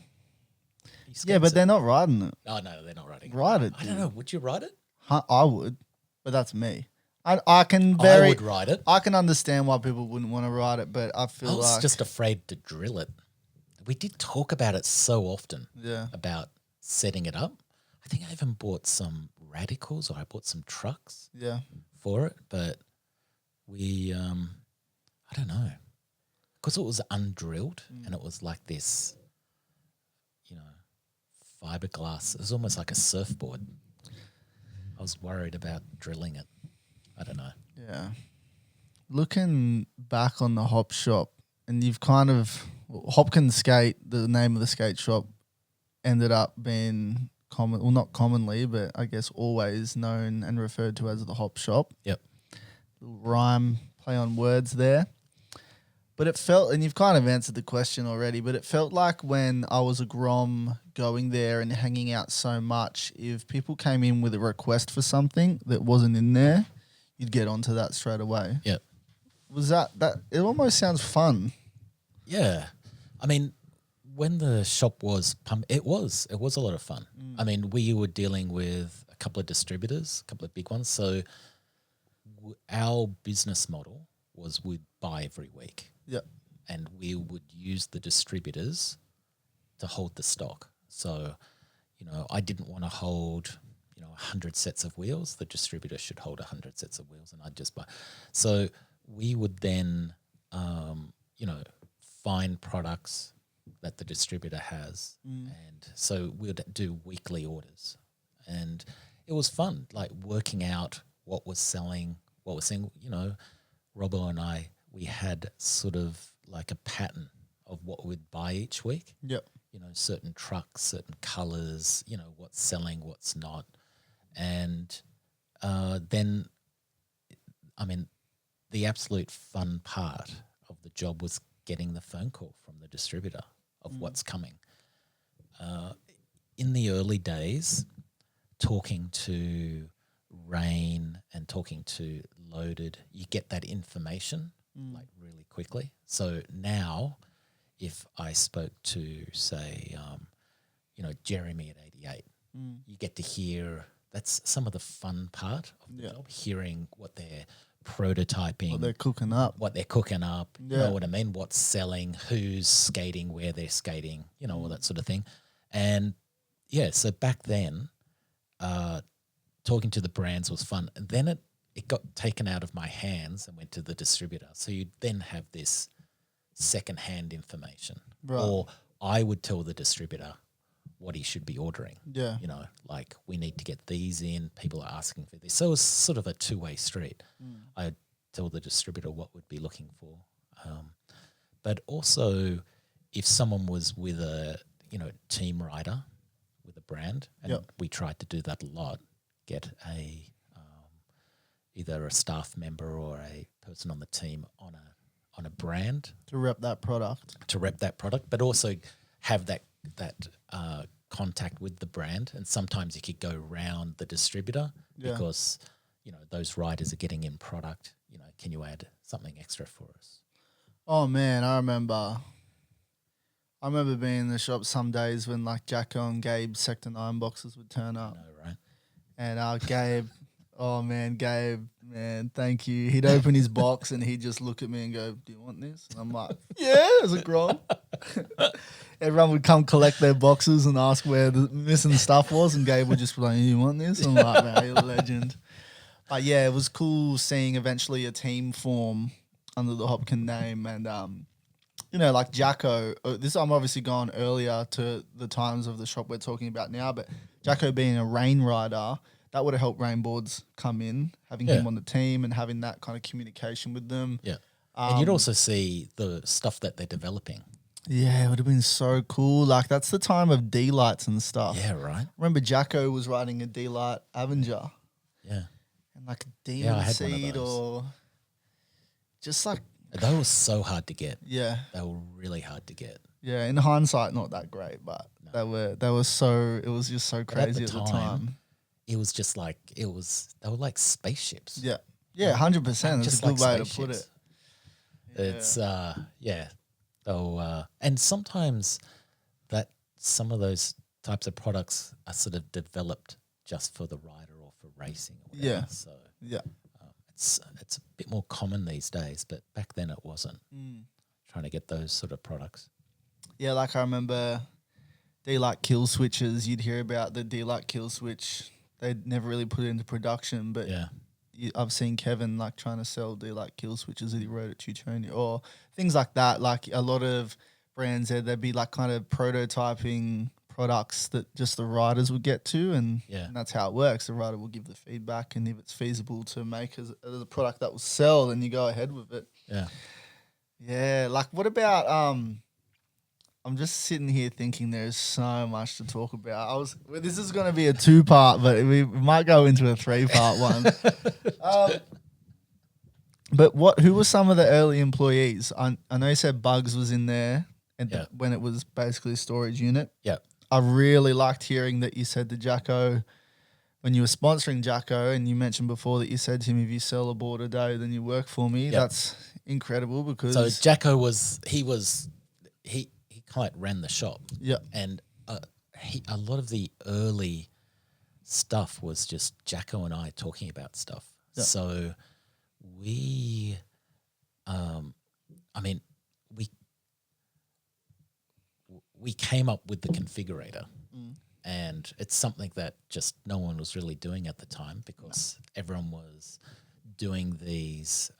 Yeah, but they're not riding it. Oh no, they're not riding it. Ride it. I don't know. Would you ride it? I would, but that's me. I can very. I would ride it. I can understand why people wouldn't want to ride it, but I feel I was like just afraid to drill it. We did talk about it so often. Yeah. About setting it up. I think I even bought some radicals, or I bought some trucks. Yeah. For it, but we, I don't know, because it was undrilled and it was like this, fiberglass. It was almost like a surfboard. I was worried about drilling it. I don't know. Yeah. Looking back on the hop shop, and you've kind of Hopkin Skate, the name of the skate shop, ended up being common, well, not commonly, but I guess always known and referred to as the hop shop. Yep. Little rhyme, play on words there. But it felt, and you've kind of answered the question already, but it felt like when I was a Grom going there and hanging out so much, if people came in with a request for something that wasn't in there, you'd get onto that straight away. Yep. Was that it almost sounds fun. Yeah. I mean, when the shop was it was a lot of fun. I mean, we were dealing with a couple of distributors, a couple of big ones. So our business model was we'd buy every week. Yep. And we would use the distributors to hold the stock. So, I didn't want to hold, 100 sets of wheels. The distributor should hold 100 sets of wheels, and I'd just buy. So we would then, find products that the distributor has. And so we'd do weekly orders. And it was fun, like working out what was selling, what was selling. Robbo and I, we had sort of like a pattern of what we'd buy each week. Yep. You know, certain trucks, certain colors, you know, what's selling, what's not. And then, I mean, the absolute fun part of the job was getting the phone call from the distributor of what's coming. In the early days, talking to Rain and talking to Loaded, you get that information like really quickly. So now if I spoke to, say, you know, Jeremy at 88, you get to hear, that's some of the fun part of the job, hearing what they're prototyping, What they're cooking up. You know what I mean? What's selling, who's skating, where they're skating, you know, all that sort of thing. And yeah, so back then, talking to the brands was fun. And then it got taken out of my hands and went to the distributor. So you'd then have this secondhand information. Right. Or I would tell the distributor what he should be ordering. Yeah. You know, like we need to get these in. People are asking for this. So it was sort of a two-way street. I'd tell the distributor what we'd be looking for. But also if someone was with a, you know, team rider with a brand, and we tried to do that a lot, get a either a staff member or a person on the team on a brand To rep that product. but also have that contact with the brand. And sometimes you could go round the distributor because, you know, those riders are getting in product. You know, can you add something extra for us? Oh man, I remember being in the shop some days when like Jacko and Gabe's Sector 9 boxes would turn up. I know, right? And Gabe, man, thank you. He'd open his box and he'd just look at me and go, "Do you want this?" And I'm like, "Yeah," as a grom. Everyone would come collect their boxes and ask where the missing stuff was, and Gabe would just be like, "You want this?" I'm like, "Man, you're a legend." But yeah, it was cool seeing eventually a team form under the Hopkin name, and you know, like Jacko. I'm obviously gone earlier to the times of the shop we're talking about now, but Jacko being a rain rider, that would have helped Rainboards come in, having him on the team and having that kind of communication with them. Yeah. And you'd also see the stuff that they're developing. Yeah, it would have been so cool. Like, that's the time of D-Lights and stuff. Yeah, right. I remember Jacko was riding a D-Light Avenger. Yeah. And like a Demon I had Seed one of those. or just like... They were so hard to get. Yeah. They were really hard to get. Yeah, in hindsight, not that great, but they were so... It was just so crazy at the time. It was just like, they were like spaceships. Yeah. Yeah, 100%. That's Just a good like way to put it. It's, So, and sometimes some of those types of products are sort of developed just for the rider or for racing or whatever. Yeah. So Yeah. it's a bit more common these days, but back then it wasn't. Trying to get those sort of products. Yeah, like I remember D-Light kill switches. You'd hear about the D-Light kill switch. They'd never really put it into production, but I've seen Kevin like trying to sell D-Light kill switches that he wrote at Teutonia or things like that. Like a lot of brands there, they'd be like kind of prototyping products that just the riders would get to, and that's how it works. The rider will give the feedback, and if it's feasible to make as a product that will sell, then you go ahead with it. Yeah. Yeah, like what about I'm just sitting here thinking there's so much to talk about. This is going to be a 2-part, but we might go into a 3-part one. But who were some of the early employees? I know you said Bugs was in there when it was basically a storage unit. Yeah. I really liked hearing that you said to Jacko, when you were sponsoring Jacko, and you mentioned before that you said to him, if you sell a board a day, then you work for me. Yep. That's incredible because... So Jacko he quite ran the shop. Yeah. And a lot of the early stuff was just Jacko and I talking about stuff. Yeah. So we came up with the configurator. And it's something that just no one was really doing at the time because everyone was doing these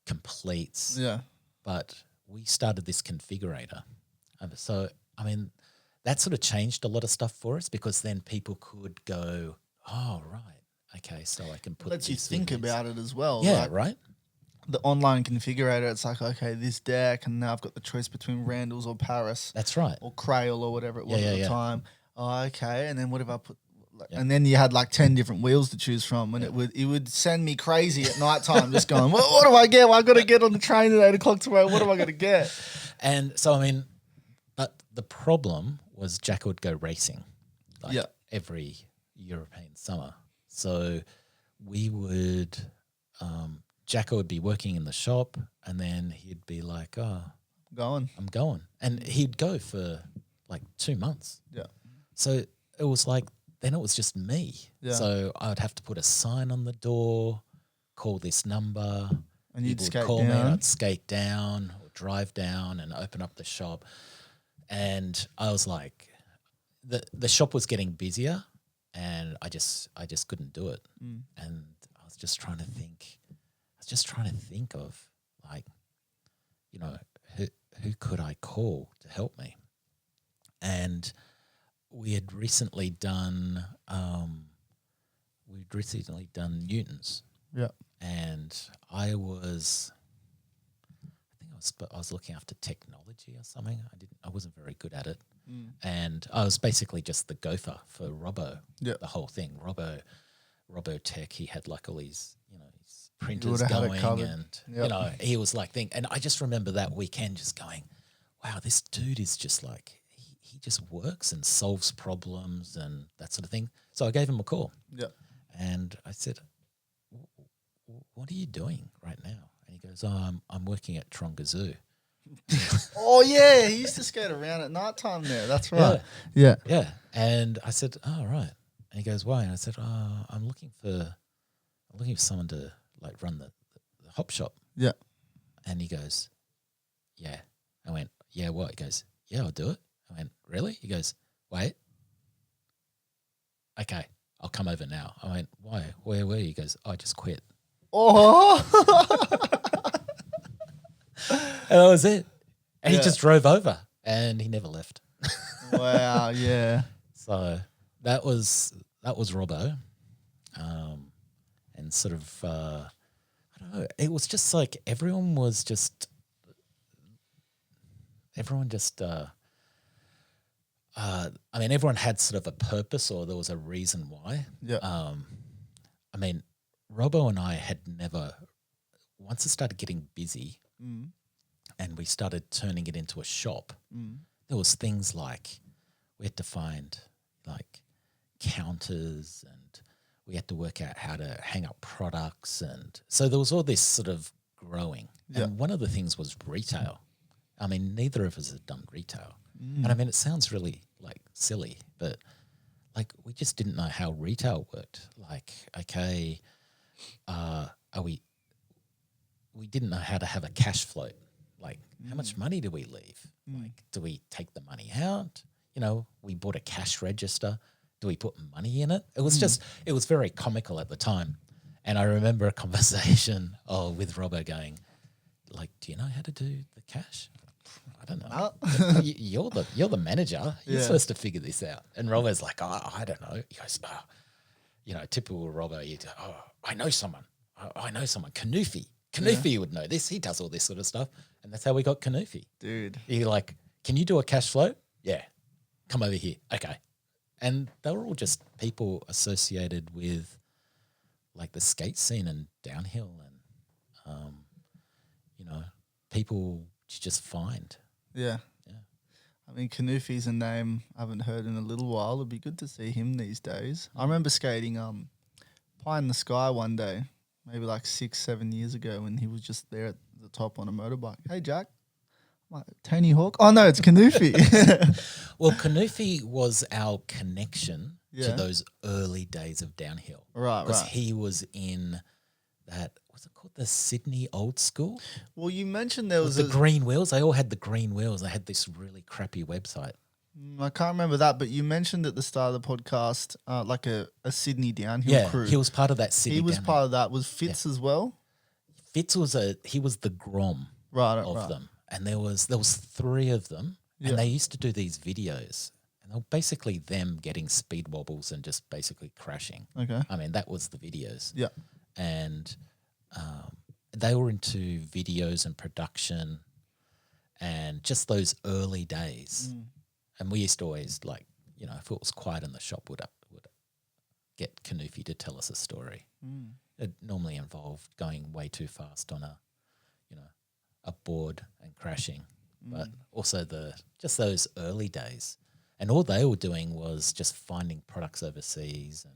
completes. Yeah. But we started this configurator. So, that sort of changed a lot of stuff for us because then people could go, oh, right, okay, so I can put lets you think about it as well. Yeah, right. the online configurator, it's like, okay, this deck, and now I've got the choice between Randall's or Paris. That's right. Or Crail or whatever it was at the yeah. time. Oh, okay. And then what if I put, and then you had like 10 different wheels to choose from, and it would send me crazy at night time, just going, what do I get? Well, I got to get on the train at 8 o'clock tomorrow. What am I going to get? And so, I mean, but the problem was Jack would go racing every European summer. So we would, Jacko would be working in the shop, and then he'd be like, oh, I'm going. And he'd go for like 2 months. Yeah. So it was like, then it was just me. Yeah. So I would have to put a sign on the door, call this number. And you'd skate call down. me, and I'd skate down or drive down and open up the shop. And I was like, the shop was getting busier, and I just couldn't do it. And I was just trying to think. Of like, you know, who could I call to help me? And we had recently done Newtons. Yeah. And I was looking after technology or something. I wasn't very good at it. And I was basically just the gopher for Robbo. Yeah. The whole thing. Robbo Tech, he had like all these, you know, his printers going, and you know, he was like and I just remember that weekend just going, wow, this dude is just like he just works and solves problems and that sort of thing. So I gave him a call. Yeah. And I said, what are you doing right now? And he goes, oh, I'm working at Tronga Zoo. Oh, yeah. He used to skate around at night time there. That's right. Yeah. Yeah. And I said, oh, right. And he goes, why? And I said, oh, I'm looking for someone to like run the hop shop. Yeah. And he goes, yeah. I went, yeah, what? He goes, yeah, I'll do it. I went, really? He goes, wait. Okay, I'll come over now. I went, why? Where were you? He goes, I just quit. Oh. And that was it. And he just drove over, and he never left. Wow, yeah. So that was Robbo. And sort of, I don't know, it was just like everyone just, I mean, everyone had sort of a purpose, or there was a reason why. Yeah. I mean, Robbo and I had never, once it started getting busy and we started turning it into a shop, there was things like we had to find like counters, and we had to work out how to hang up products. And so there was all this sort of growing. Yeah. And one of the things was retail. I mean, neither of us had done retail. And I mean, it sounds really like silly, but like we just didn't know how retail worked. Like, okay, we didn't know how to have a cash float. Like, how much money do we leave? Like, do we take the money out? You know, we bought a cash register. Do we put money in it? It was just, it was very comical at the time. And I remember a conversation with Robbo going, like, do you know how to do the cash? I don't know. You're the manager. You're supposed to figure this out. And Robbo's like, oh, I don't know. He goes, oh, you know, typical Robbo. I know someone. I know someone. Kanufi would know this. He does all this sort of stuff. And that's how we got Kanufi. Dude. You're like, can you do a cash flow? Yeah. Come over here. Okay. And they were all just people associated with like the skate scene and downhill, and, you know, people you just find. Yeah. I mean, Kanufi's a name I haven't heard in a little while. It'd be good to see him these days. I remember skating Pie in the Sky one day, maybe like 6-7 years ago, when he was just there at the top on a motorbike. Hey, Jack. I'm like, Tony Hawk? Oh, no, it's Kanufi. Well, Kanufi was our connection to those early days of downhill. Right. Because he was in that, was it called the Sydney Old School? Well, you mentioned there was the green wheels. They all had the green wheels. They had this really crappy website. I can't remember that, but you mentioned at the start of the podcast like a Sydney downhill crew. He was part of that Sydney He was downhill. part of that. Was Fitz as well? Fitz was he was the Grom of them. And there was 3 of them, and they used to do these videos, and they were basically them getting speed wobbles and just basically crashing. Okay. I mean, that was the videos. Yeah. And they were into videos and production and just those early days. And we used to always, like, you know, if it was quiet in the shop, would get Kanufi to tell us a story. It normally involved going way too fast on a board and crashing, but also just those early days. And all they were doing was just finding products overseas and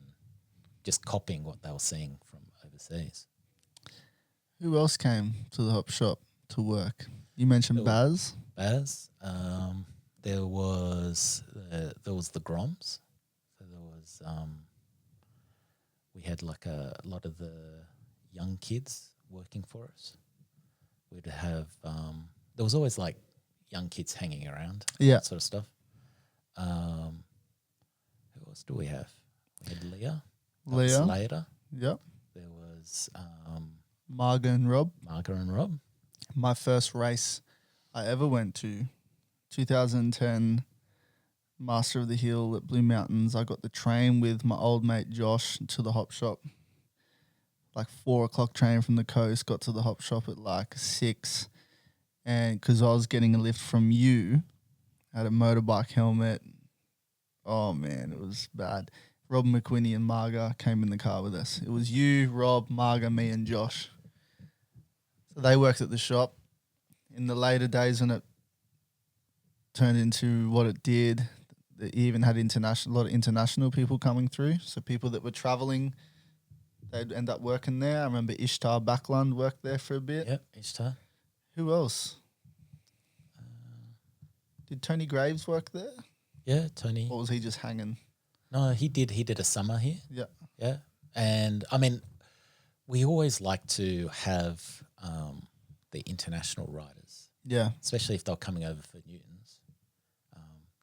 just copying what they were seeing from overseas. Who else came to the Hop shop to work? You mentioned Baz. There was the Groms. So there was we had like a lot of the young kids working for us. We'd have there was always like young kids hanging around, that sort of stuff. Who else do we have? We had Leah. Later. Yep. There was Marga and Rob. My first race I ever went to, 2010, Master of the Hill at Blue Mountains. I got the train with my old mate Josh to the Hop shop. Like 4 o'clock train from the coast, got to the Hop shop at like 6. And because I was getting a lift from you, had a motorbike helmet. Oh, man, it was bad. Rob McQuinney and Marga came in the car with us. It was you, Rob, Marga, me and Josh. So they worked at the shop. In the later days when it turned into what it did, it even had a lot of international people coming through. So people that were travelling, they'd end up working there. I remember Ishtar Backlund worked there for a bit. Yep, Ishtar. Who else? Did Tony Graves work there? Yeah, Tony. Or was he just hanging? No, he did. He did a summer here. Yeah. Yeah. And, I mean, we always like to have the international riders. Yeah. Especially if they're coming over for Newtons.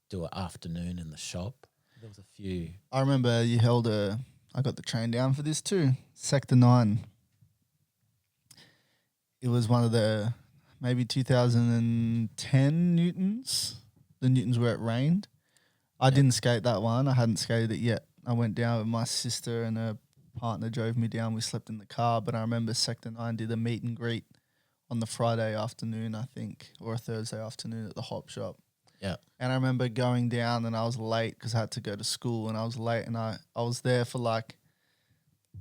Do an afternoon in the shop. There was a few. I remember you I got the train down for this too. Sector 9. It was one of the maybe 2010 Newtons. The Newtons where it rained. I didn't skate that one. I hadn't skated it yet. I went down with my sister and her partner drove me down. We slept in the car. But I remember Sector 9 did a meet and greet on the Friday afternoon, I think, or a Thursday afternoon at the Hop shop. Yeah. And I remember going down and I was late because I had to go to school and I was late and I was there for like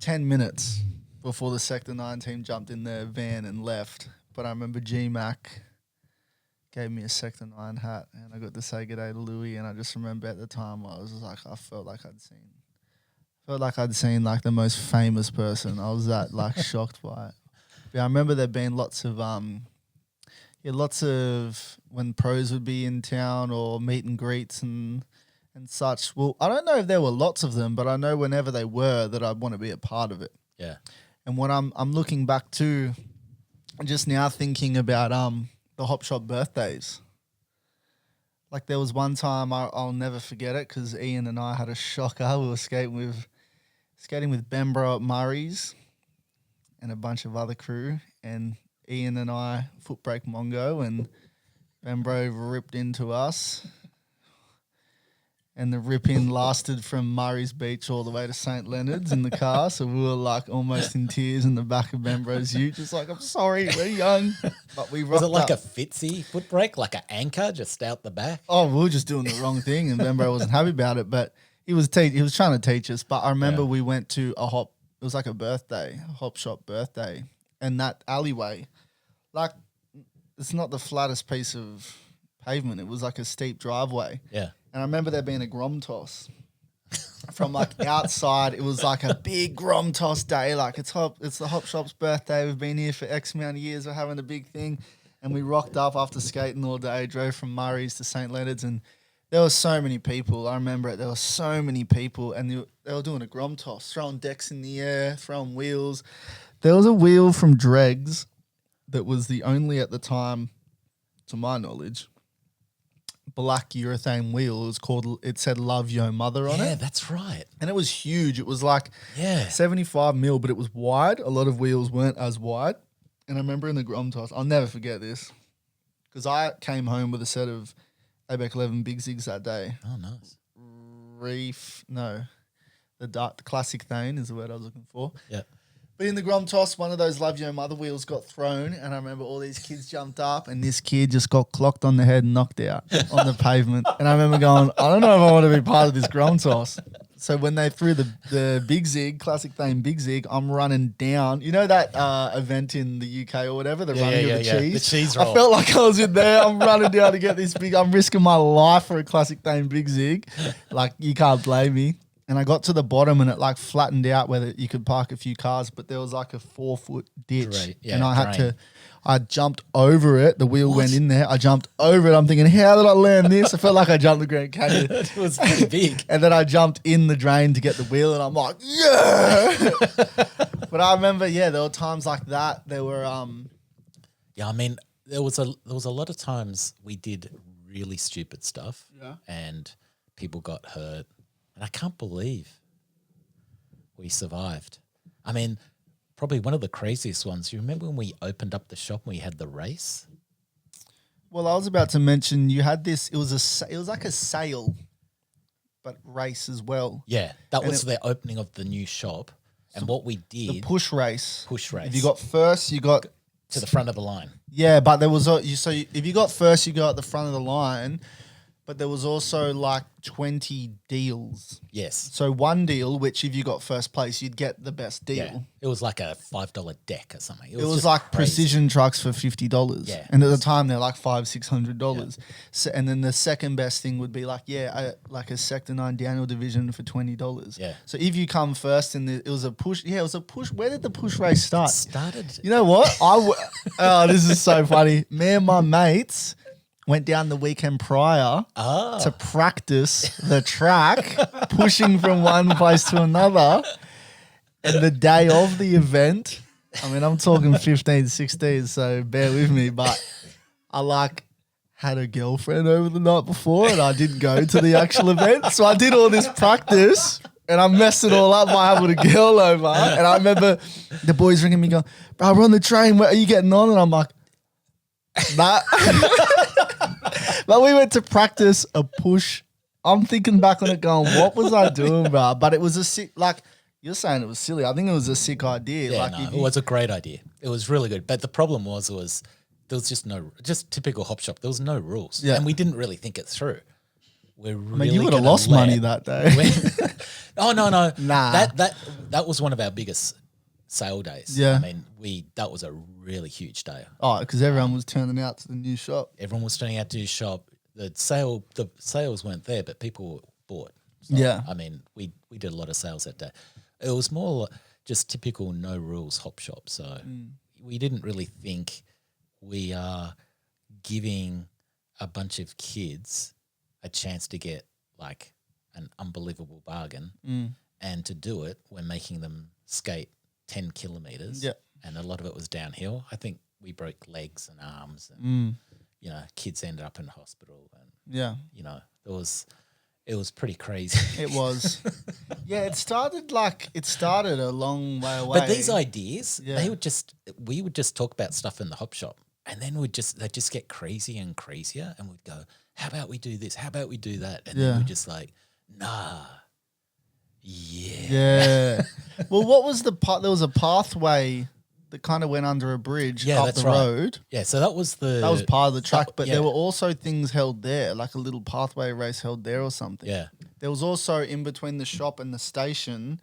10 minutes before the Sector 9 team jumped in their van and left. But I remember G-Mac gave me a Sector 9 hat and I got to say good day to Louis, and I just remember at the time I was like, I felt like I'd seen like the most famous person. I was that like shocked by it. But I remember there being lots of when pros would be in town or meet and greets and such. Well, I don't know if there were lots of them, but I know whenever they were that I'd want to be a part of it. Yeah. And when I'm looking back to just now thinking about the Hop shop birthdays. Like there was one time I'll never forget it because Ian and I had a shocker. We were skating with Bembro at Murray's and a bunch of other crew, and Ian and I foot brake Mongo and Bembro ripped into us. And the rip-in lasted from Murray's Beach all the way to St. Leonard's in the car. So we were like almost in tears in the back of Bembro's ute. Just like, I'm sorry, we're young. But we rocked Was it like up. a Fitzy foot brake, like an anchor just out the back? Oh, we were just doing the wrong thing and Bembro wasn't happy about it. But he was trying to teach us. But I remember we went to a Hop. It was like a Hop shop birthday. And that alleyway, like it's not the flattest piece of pavement. It was like a steep driveway. Yeah. And I remember there being a grom toss from like outside. It was like a big grom toss day. Like it's the Hop shop's birthday. We've been here for X amount of years. We're having a big thing. And we rocked up after skating all day, drove from Murray's to St. Leonard's, and there were so many people. I remember it. There were so many people, and they were doing a grom toss, throwing decks in the air, throwing wheels. There was a wheel from Dregs that was the only at the time, to my knowledge, black urethane wheel. It said "Love Your Mother" on it. Yeah, that's right. And it was huge. It was like 75 mil, but it was wide. A lot of wheels weren't as wide. And I remember in the grom toss, I'll never forget this, because I came home with a set of ABEC 11 Big Zigs that day. Oh, nice. The classic Thane is the word I was looking for. Yeah. But in the Grom Toss, one of those Love Your Mother wheels got thrown, and I remember all these kids jumped up, and this kid just got clocked on the head and knocked out on the pavement. And I remember going, I don't know if I want to be part of this Grom Toss. So when they threw the Big Zig, classic thing, Big Zig, I'm running down. You know that event in the UK or whatever, the running of the cheese? The cheese roll. I felt like I was in there. I'm running down to get this big. I'm risking my life for a classic thing, Big Zig. Like, you can't blame me. And I got to the bottom and it like flattened out where you could park a few cars, but there was like a 4-foot ditch. And I jumped over it. The wheel went in there. I jumped over it. I'm thinking, how did I land this? I felt like I jumped the Grand Canyon. It was pretty big. And then I jumped in the drain to get the wheel and I'm like, yeah. But I remember, there were times like that. There were, I mean, there was a lot of times we did really stupid stuff and people got hurt. And I can't believe we survived. I mean, probably one of the craziest ones. You remember when we opened up the shop and we had the race? Well, I was about to mention you had this. It was like a sale, but race as well. Yeah, that was the opening of the new shop. And what we did, the push race. If you got first, you got to the front of the line. Yeah, but there was if you got first, you got at the front of the line. But there was also like 20 deals. Yes. So one deal, which if you got first place, you'd get the best deal. Yeah. It was like a $5 deck or something. It was like crazy. Precision trucks for $50. Yeah. And at the time, they're like $500-$600. Yeah. So, and then the second best thing would be like a Sector 9 Daniel division for $20. Yeah. So if you come first it was a push. Yeah, it was a push. Where did the push race start? It started. You know what? This is so funny. Me and my mates went down the weekend prior to practice the track, pushing from one place to another. And the day of the event, I mean, I'm talking 15, 16, so bear with me, but I had a girlfriend over the night before and I didn't go to the actual event. So I did all this practice and I messed it all up by having a girl over. And I remember the boys ringing me going, bro, we're on the train. Where are you getting on? And I'm like, nah. But we went to practice a push. I'm thinking back on it going, what was I doing, bro? But it was a sick, you're saying it was silly. I think it was a sick idea. Yeah, it was a great idea. It was really good. But the problem was there was just typical hop shop. There was no rules. Yeah. And we didn't really think it through. You would have lost money that day. Oh, no. Nah. That was one of our biggest sale days. Yeah. I mean, that was a really huge day. Oh, because everyone was turning out to the new shop. Everyone was turning out to the shop. The sales weren't there, but people bought. So, yeah. I mean, we did a lot of sales that day. It was more just typical no rules hop shop. So we didn't really think we are giving a bunch of kids a chance to get like an unbelievable bargain. And to do it, we're making them skate 10 kilometers. Yeah. And a lot of it was downhill. I think we broke legs and arms and, kids ended up in hospital. And, it was pretty crazy. It was. Yeah, it started a long way away. But these ideas, we would just talk about stuff in the hop shop and then they'd just get crazier and crazier and we'd go, how about we do this? How about we do that? And then we're just like, nah. Yeah. Well, what was the part? There was a pathway that kind of went under a bridge up the road. Yeah, so that was part of the track, but there were also things held there, like a little pathway race held there or something. Yeah. There was also in between the shop and the station,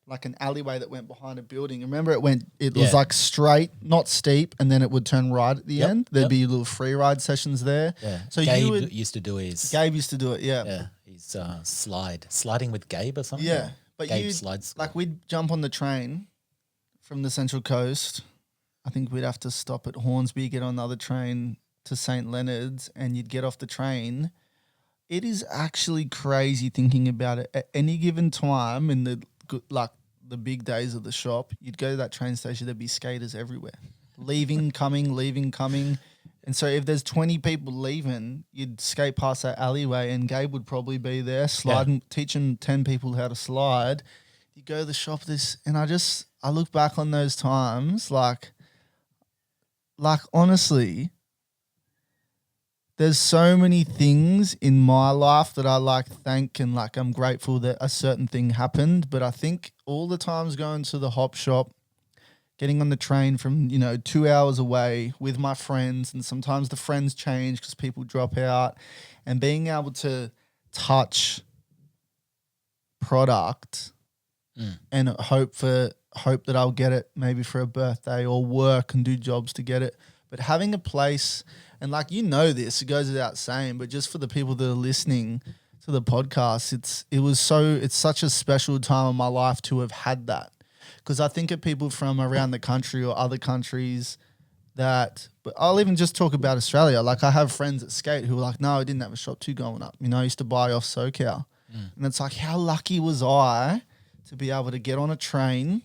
like an alleyway that went behind a building. Remember it was like straight, not steep, and then it would turn right at the end. There'd be little free ride sessions there. Yeah. So Gabe used to do his. Gabe used to do it, yeah. Yeah. His sliding with Gabe or something. Yeah. But Gabe slides. Like we'd jump on the train from the Central Coast. I think we'd have to stop at Hornsby, get on another train to St. Leonard's, and you'd get off the train. It is actually crazy thinking about it. At any given time in the big days of the shop, you'd go to that train station, there'd be skaters everywhere. Leaving, coming. And so if there's 20 people leaving, you'd skate past that alleyway and Gabe would probably be there sliding, teaching 10 people how to slide. You go to the shop and I look back on those times like honestly, there's so many things in my life that I thank and I'm grateful that a certain thing happened. But I think all the times going to the hop shop, getting on the train from, 2 hours away with my friends, and sometimes the friends change because people drop out, and being able to touch product and hope that I'll get it maybe for a birthday, or work and do jobs to get it. But having a place, and like, this, it goes without saying, but just for the people that are listening to the podcast, it's such a special time in my life to have had that. Because I think of people from around the country or other countries but I'll even just talk about Australia. Like, I have friends that skate who are like, no, I didn't have a shop too growing up. I used to buy off SoCal. And it's like, how lucky was I to be able to get on a train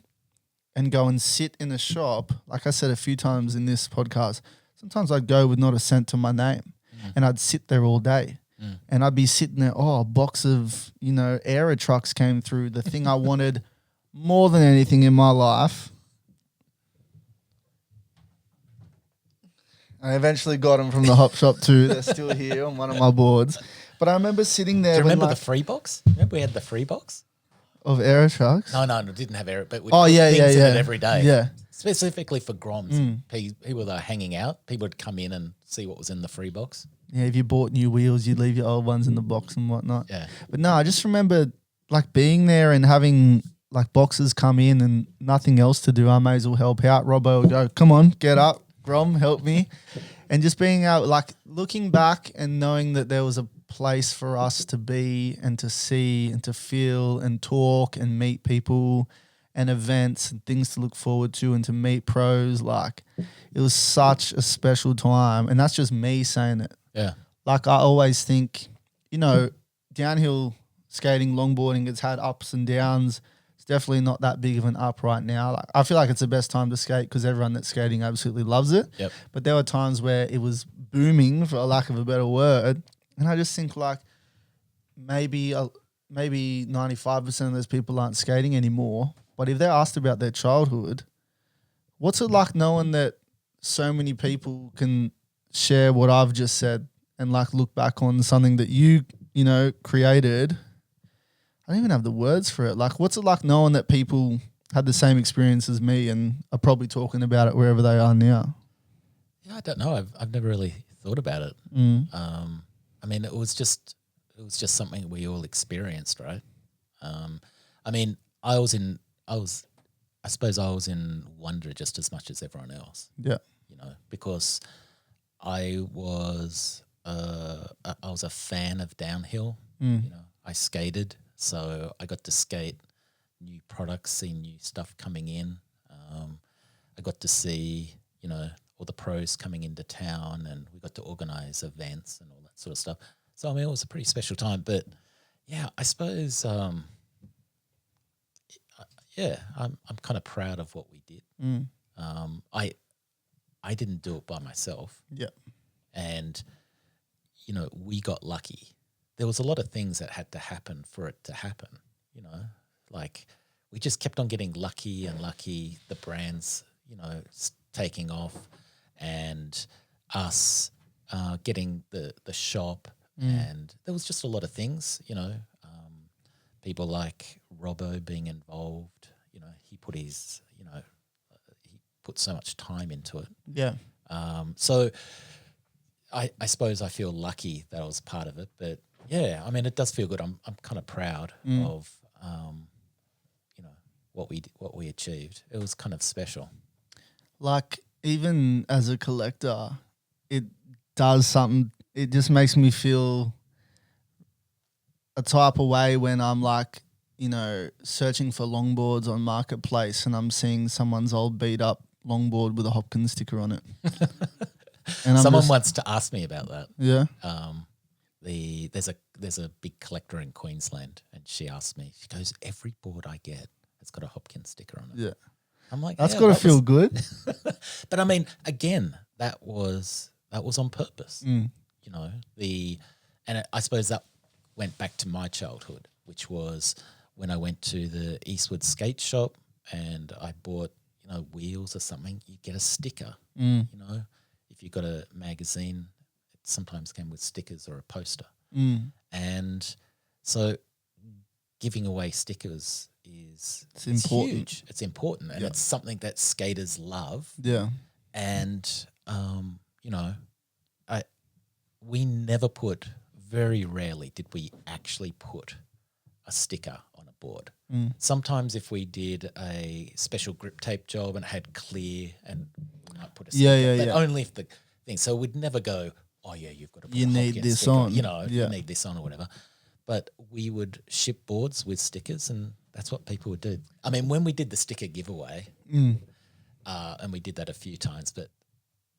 and go and sit in a shop? Like I said a few times in this podcast, sometimes I'd go with not a cent to my name and I'd sit there all day. And I'd be sitting there, a box of, Aero trucks came through, the thing I wanted more than anything in my life. I eventually got them from the Hop Shop too. They're still here on one of my boards. But I remember sitting there. Do you remember the free box? Remember we had the free box? Of Aero trucks? No, it didn't have Aero, but we'd put things in it every day. Yeah. Specifically for Groms. People that are hanging out, people would come in and see what was in the free box. Yeah, if you bought new wheels, you'd leave your old ones in the box and whatnot. Yeah. But no, I just remember like being there and having like boxes come in and nothing else to do. I may as well help out. Robbo would go, come on, get up. Grom, help me. And just being out, like looking back and knowing that there was a place for us to be and to see and to feel and talk and meet people and events and things to look forward to and to meet pros. Like, it was such a special time. And that's just me saying it. Yeah. Like, I always think, downhill skating, longboarding, it's had ups and downs. It's definitely not that big of an up right now. Like, I feel like it's the best time to skate because everyone that's skating absolutely loves it. Yep. But there were times where it was booming, for a lack of a better word. And I just think like maybe 95% of those people aren't skating anymore. But if they're asked about their childhood, what's it like knowing that so many people can share what I've just said and like look back on something that you created? I don't even have the words for it. Like, what's it like knowing that people had the same experience as me and are probably talking about it wherever they are now? Yeah, I don't know. I've never really thought about it. I mean, it was just something we all experienced, right? I mean, I suppose I was in wonder just as much as everyone else. Yeah. Because I was a fan of downhill. I skated, so I got to skate new products, see new stuff coming in. I got to see, all the pros coming into town, and we got to organize events and all that sort of stuff. So, I mean, it was a pretty special time. But, yeah, I suppose, I'm kind of proud of what we did. I didn't do it by myself. Yeah. And, we got lucky. There was a lot of things that had to happen for it to happen, Like, we just kept on getting lucky and lucky, the brands, taking off, and us getting the shop. And there was just a lot of things, people like Robbo being involved. He put his, he put so much time into it. Yeah. So I suppose I feel lucky that I was part of it. But yeah, I mean, it does feel good. I'm kind of proud of what we achieved. It was kind of special. Like, even as a collector, it does something. It just makes me feel a type of way when I'm like, searching for longboards on Marketplace and I'm seeing someone's old beat up longboard with a Hopkin sticker on it. And someone wants to ask me about that. Yeah. There's a big collector in Queensland, and she asked me. She goes, "Every board I get, it's got a Hopkin sticker on it." Yeah. I'm like, that's got to feel good. But I mean, again, that was on purpose. And I suppose that went back to my childhood, which was when I went to the Eastwood skate shop and I bought, wheels or something. You get a sticker. If you got a magazine, it sometimes came with stickers or a poster. And so giving away stickers is It's important. huge. It's important, and it's something that skaters love. Yeah. And we never very rarely did we actually put a sticker on a board. Sometimes if we did a special grip tape job and it had clear, and we might put a sticker, but only if the thing. So we'd never go, oh yeah, you've got to put You a need Hopkin this sticker, on. you need this on or whatever. But we would ship boards with stickers, and that's what people would do. I mean, when we did the sticker giveaway, and we did that a few times, but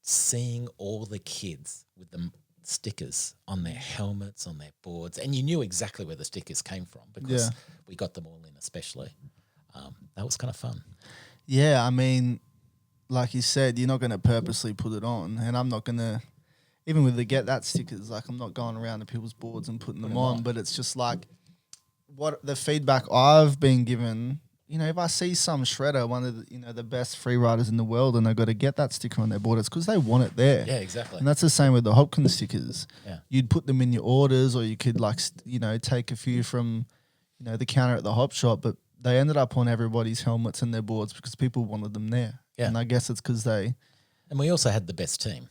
seeing all the kids with the stickers on their helmets, on their boards, and you knew exactly where the stickers came from because we got them all in especially. That was kind of fun. Yeah, I mean, like you said, you're not going to purposely put it on, and I'm not going to, even with the Get That stickers, like I'm not going around to people's boards and putting them on, but it's just like what the feedback I've been given, you know, if I see some shredder, one of the, you know, the best free riders in the world, and they've got to get that sticker on their board, it's because they want it there. Yeah, exactly. And that's the same with the Hopkin stickers. Yeah. You'd put them in your orders, or you could like, you know, take a few from, you know, the counter at the hop shop, but they ended up on everybody's helmets and their boards because people wanted them there. Yeah. And I guess it's because they... And we also had the best team.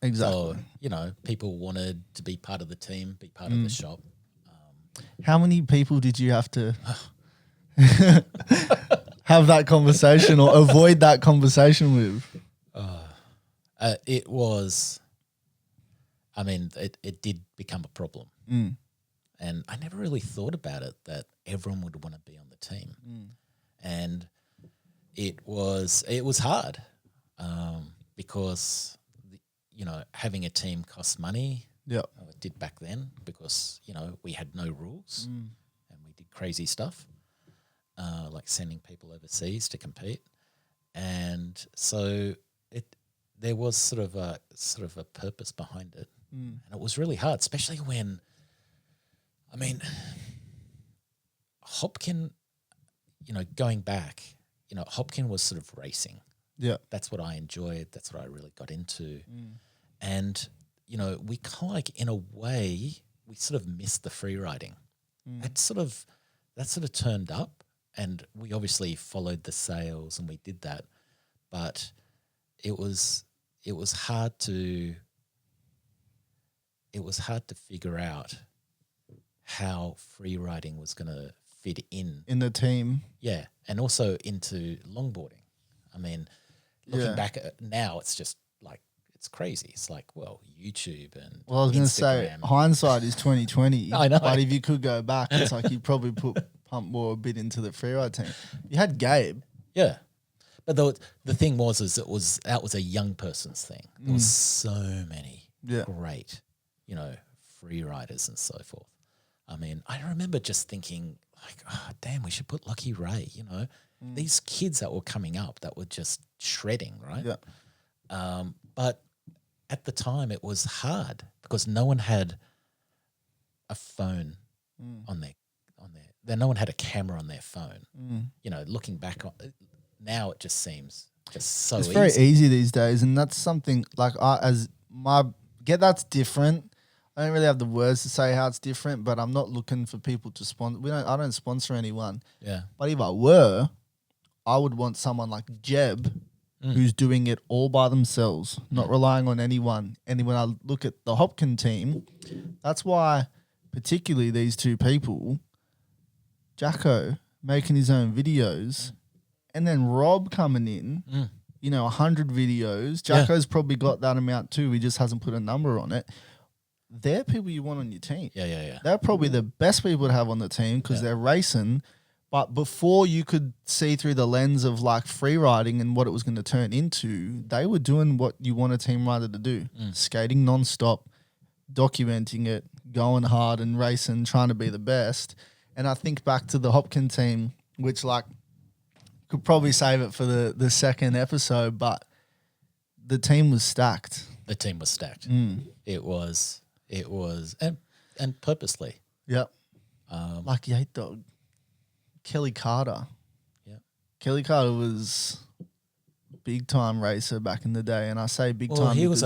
Exactly. So, you know, people wanted to be part of the team, be part of the shop. How many people did you have to have that conversation or avoid that conversation with? It was, I mean, it did become a problem. And I never really thought about it, that everyone would want to be on the team. And it was hard because, you know, having a team costs money. Yeah. It did back then because, you know, we had no rules and we did crazy stuff, like sending people overseas to compete. And so there was sort of a purpose behind it. And it was really hard, especially when, I mean, Hopkin, you know, going back, you know, Hopkin was sort of racing. Yeah. That's what I enjoyed. That's what I really got into. And, you know, we kind of like, in a way, we sort of missed the free riding. That sort of turned up, and we obviously followed the sales and we did that. But it was hard to figure out how free riding was going to fit in the team. Yeah, and also into longboarding. I mean, looking back at now, it's just like, it's crazy. It's like, well, YouTube and I was going to say, hindsight is 2020. I know. But if you could go back, it's like you'd probably pump more a bit into the freeride team. You had Gabe. Yeah. But the thing was that was a young person's thing. There was so many great, you know, free riders and so forth. I mean, I remember just thinking like, oh, damn, we should put Lucky Ray, you know, these kids that were coming up that were just shredding, right? Yeah. But at the time it was hard because no one had a phone on their no one had a camera on their phone. You know, looking back on now, it just seems just so easy. It's very easy these days, and that's something like that's different. I don't really have the words to say how it's different, but I'm not looking for people to sponsor. I don't sponsor anyone. Yeah. But if I were, I would want someone like Jeb, who's doing it all by themselves, not relying on anyone. And when I look at the Hopkin team, that's why particularly these two people, Jacko making his own videos, and then Rob coming in, you know, 100 videos. Jacko's probably got that amount too. He just hasn't put a number on it. They're people you want on your team. Yeah. They're probably the best people to have on the team because they're racing. But before you could see through the lens of like free riding and what it was going to turn into, they were doing what you want a team rider to do. Skating nonstop, documenting it, going hard and racing, trying to be the best. And I think back to the Hopkin team, which like could probably save it for the second episode, but the team was stacked. The team was stacked. It was and purposely. Yep. Like Yate Dog. Kelly Carter. Yeah. Kelly Carter was big time racer back in the day, and I say big time. He was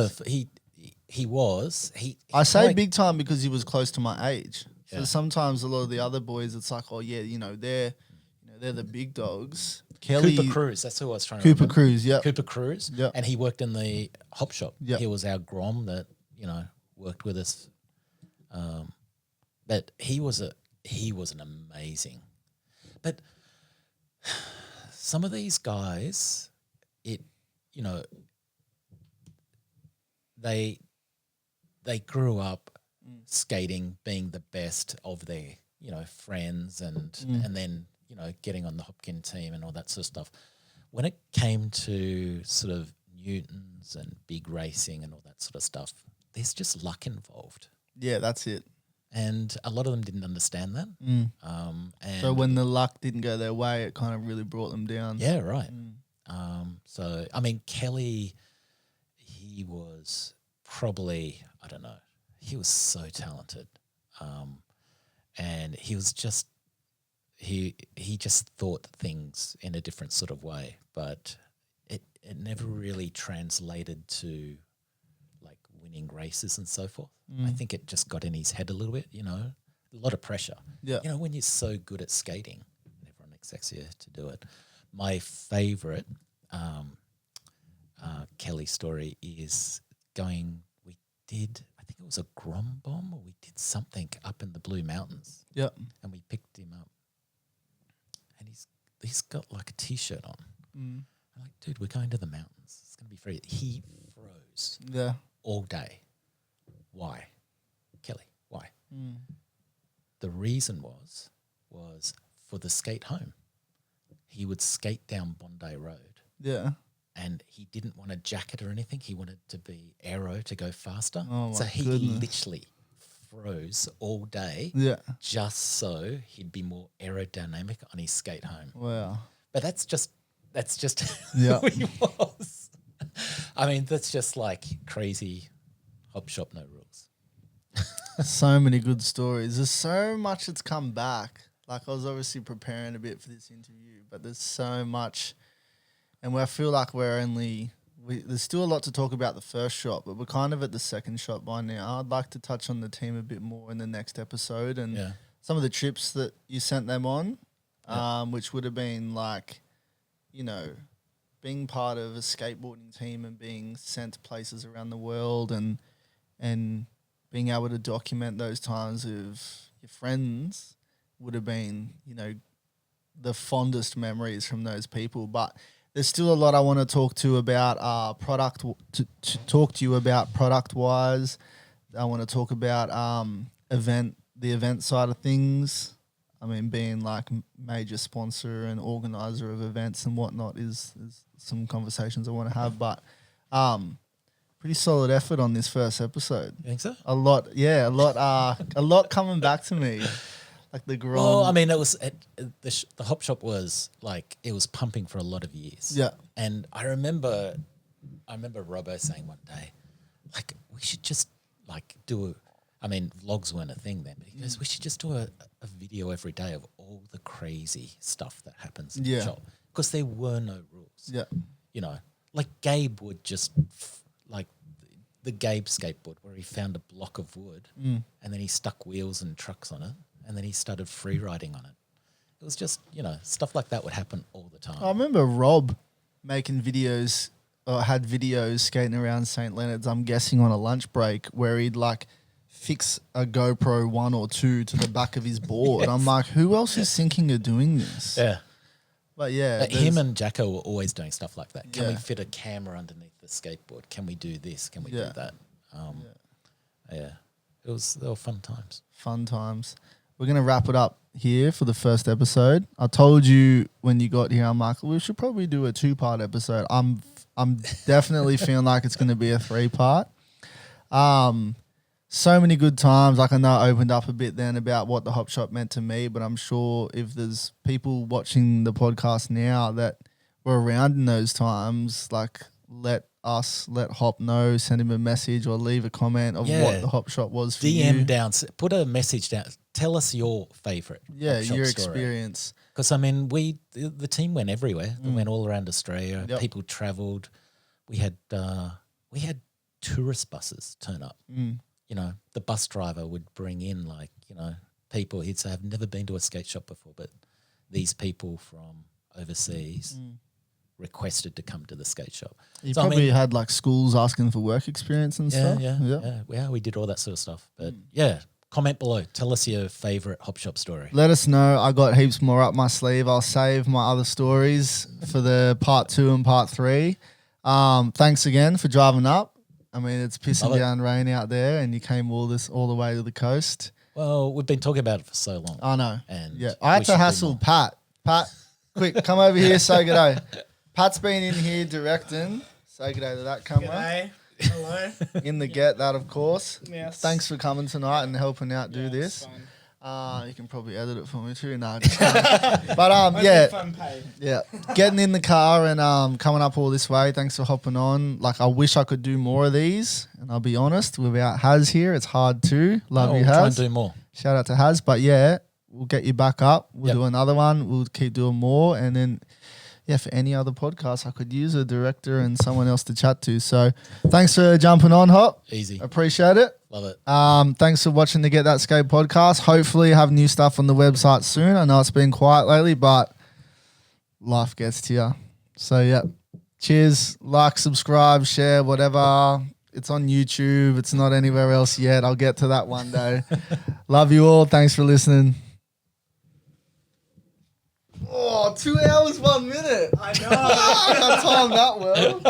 I say big time because he was close to my age. So sometimes a lot of the other boys, it's like, oh yeah, you know, they're they're the big dogs. Kelly Cooper Cruz, that's who I was trying to Cooper remember. Cruz, yeah. Cooper Cruz. Yep. And he worked in the hop shop. Yep. He was our Grom that, worked with us. But he was an amazing. But some of these guys, they grew up skating, being the best of their, friends and then, getting on the Hopkin team and all that sort of stuff. When it came to sort of Newtons and big racing and all that sort of stuff, there's just luck involved. Yeah, that's it. And a lot of them didn't understand that. And So when the luck didn't go their way, it kind of really brought them down. yeah, right. So, I mean, Kelly, he was probably, I don't know, he was so talented. And he was just, he just thought things in a different sort of way, but it never really translated to like winning races and so forth. I think it just got in his head a little bit, a lot of pressure. Yeah. When you're so good at skating, everyone expects you to do it. My favorite Kelly story is we did, I think it was a Grom bomb, or we did something up in the Blue Mountains. Yeah. And we picked him up. And he's got like a T-shirt on. I'm like, dude, we're going to the mountains. It's going to be free. He froze Yeah. all day. Why? Kelly, why? The reason was for the skate home. He would skate down Bondi Road. Yeah. And he didn't want a jacket or anything. He wanted to be aero to go faster. Oh, so my he goodness. literally froze all day. Yeah. Just so he'd be more aerodynamic on his skate home. Wow. But that's just Yeah. who he was. I mean, that's just like crazy hop shop, no rules. So many good stories. There's so much that's come back. Like I was obviously preparing a bit for this interview, but there's so much, and I feel like there's still a lot to talk about the first shot, but we're kind of at the second shot by now. I'd like to touch on the team a bit more in the next episode and some of the trips that you sent them on, which would have been like, being part of a skateboarding team and being sent to places around the world and being able to document those times with your friends would have been, the fondest memories from those people. But there's still a lot I want to talk to about product to talk to you about product wise. I want to talk about the event side of things. I mean, being like major sponsor and organizer of events and whatnot is some conversations I want to have. But pretty solid effort on this first episode. You think so? A lot coming back to me. Like the Grom. Well, I mean, it was the hop shop was like it was pumping for a lot of years. Yeah. And I remember Robbo saying one day, like, we should just like vlogs weren't a thing then, but he goes, we should just do a video every day of all the crazy stuff that happens in the shop. Because there were no rules. Yeah. Like Gabe would just like the Gabe skateboard where he found a block of wood and then he stuck wheels and trucks on it and then he started free riding on it. It was just, stuff like that would happen all the time. I remember Rob making videos or had videos skating around St. Leonard's, I'm guessing on a lunch break, where he'd like fix a GoPro 1 or 2 to the back of his board. I'm like, who else is thinking of doing this? Yeah. But yeah. Him and Jacko were always doing stuff like that. Can we Yeah. fit a camera underneath the skateboard? Can we do this? Can we do that? They were fun times. Fun times. We're going to wrap it up here for the first episode. I told you when you got here, I'm like, we should probably do a 2-part episode. I'm definitely feeling like it's going to be a 3-part. So many good times. Like I know I opened up a bit then about what the Hop Shop meant to me, but I'm sure if there's people watching the podcast now that were around in those times, like let Hop know, send him a message or leave a comment of what the Hop Shop was for you. DM down, put a message down. Tell us your favourite Hop Shop your story. experience. Because I mean, the team went everywhere. They went all around Australia. Yep. People travelled. We had tourist buses turn up. The bus driver would bring in people. He'd say, "I've never been to a skate shop before, but these people from overseas requested to come to the skate shop. You So, probably had like schools asking for work experience and stuff. Yeah, we did all that sort of stuff. But yeah, comment below. Tell us your favorite hop shop story. Let us know. I got heaps more up my sleeve. I'll save my other stories for the part 2 and part 3. Thanks again for driving up. I mean, it's pissing down rain out there, and you came all the way to the coast. Well, we've been talking about it for so long. I know. And yeah, I had to hassle Pat. Pat, quick, come over here. Say good day. Pat's been in here directing. Say good day to that camera. G'day. Hello. In the get that, of course. Yes. Thanks for coming tonight and helping out do this. You can probably edit it for me too. No, but yeah, getting in the car and coming up all this way. Thanks for hopping on. Like, I wish I could do more of these, and I'll be honest, without Haz here, it's hard to. Love you, Haz. We'll try and do more. Shout out to Haz, but yeah, we'll get you back up. We'll do another one. We'll keep doing more, and then. Yeah, for any other podcast, I could use a director and someone else to chat to. So thanks for jumping on, Hop. Easy. Appreciate it. Love it. Thanks for watching the Get That Skate podcast. Hopefully have new stuff on the website soon. I know it's been quiet lately, but life gets to you. So, yeah. Cheers. Like, subscribe, share, whatever. It's on YouTube. It's not anywhere else yet. I'll get to that one day. Love you all. Thanks for listening. Oh, 2 hours, 1 minute. I know. I timed that well.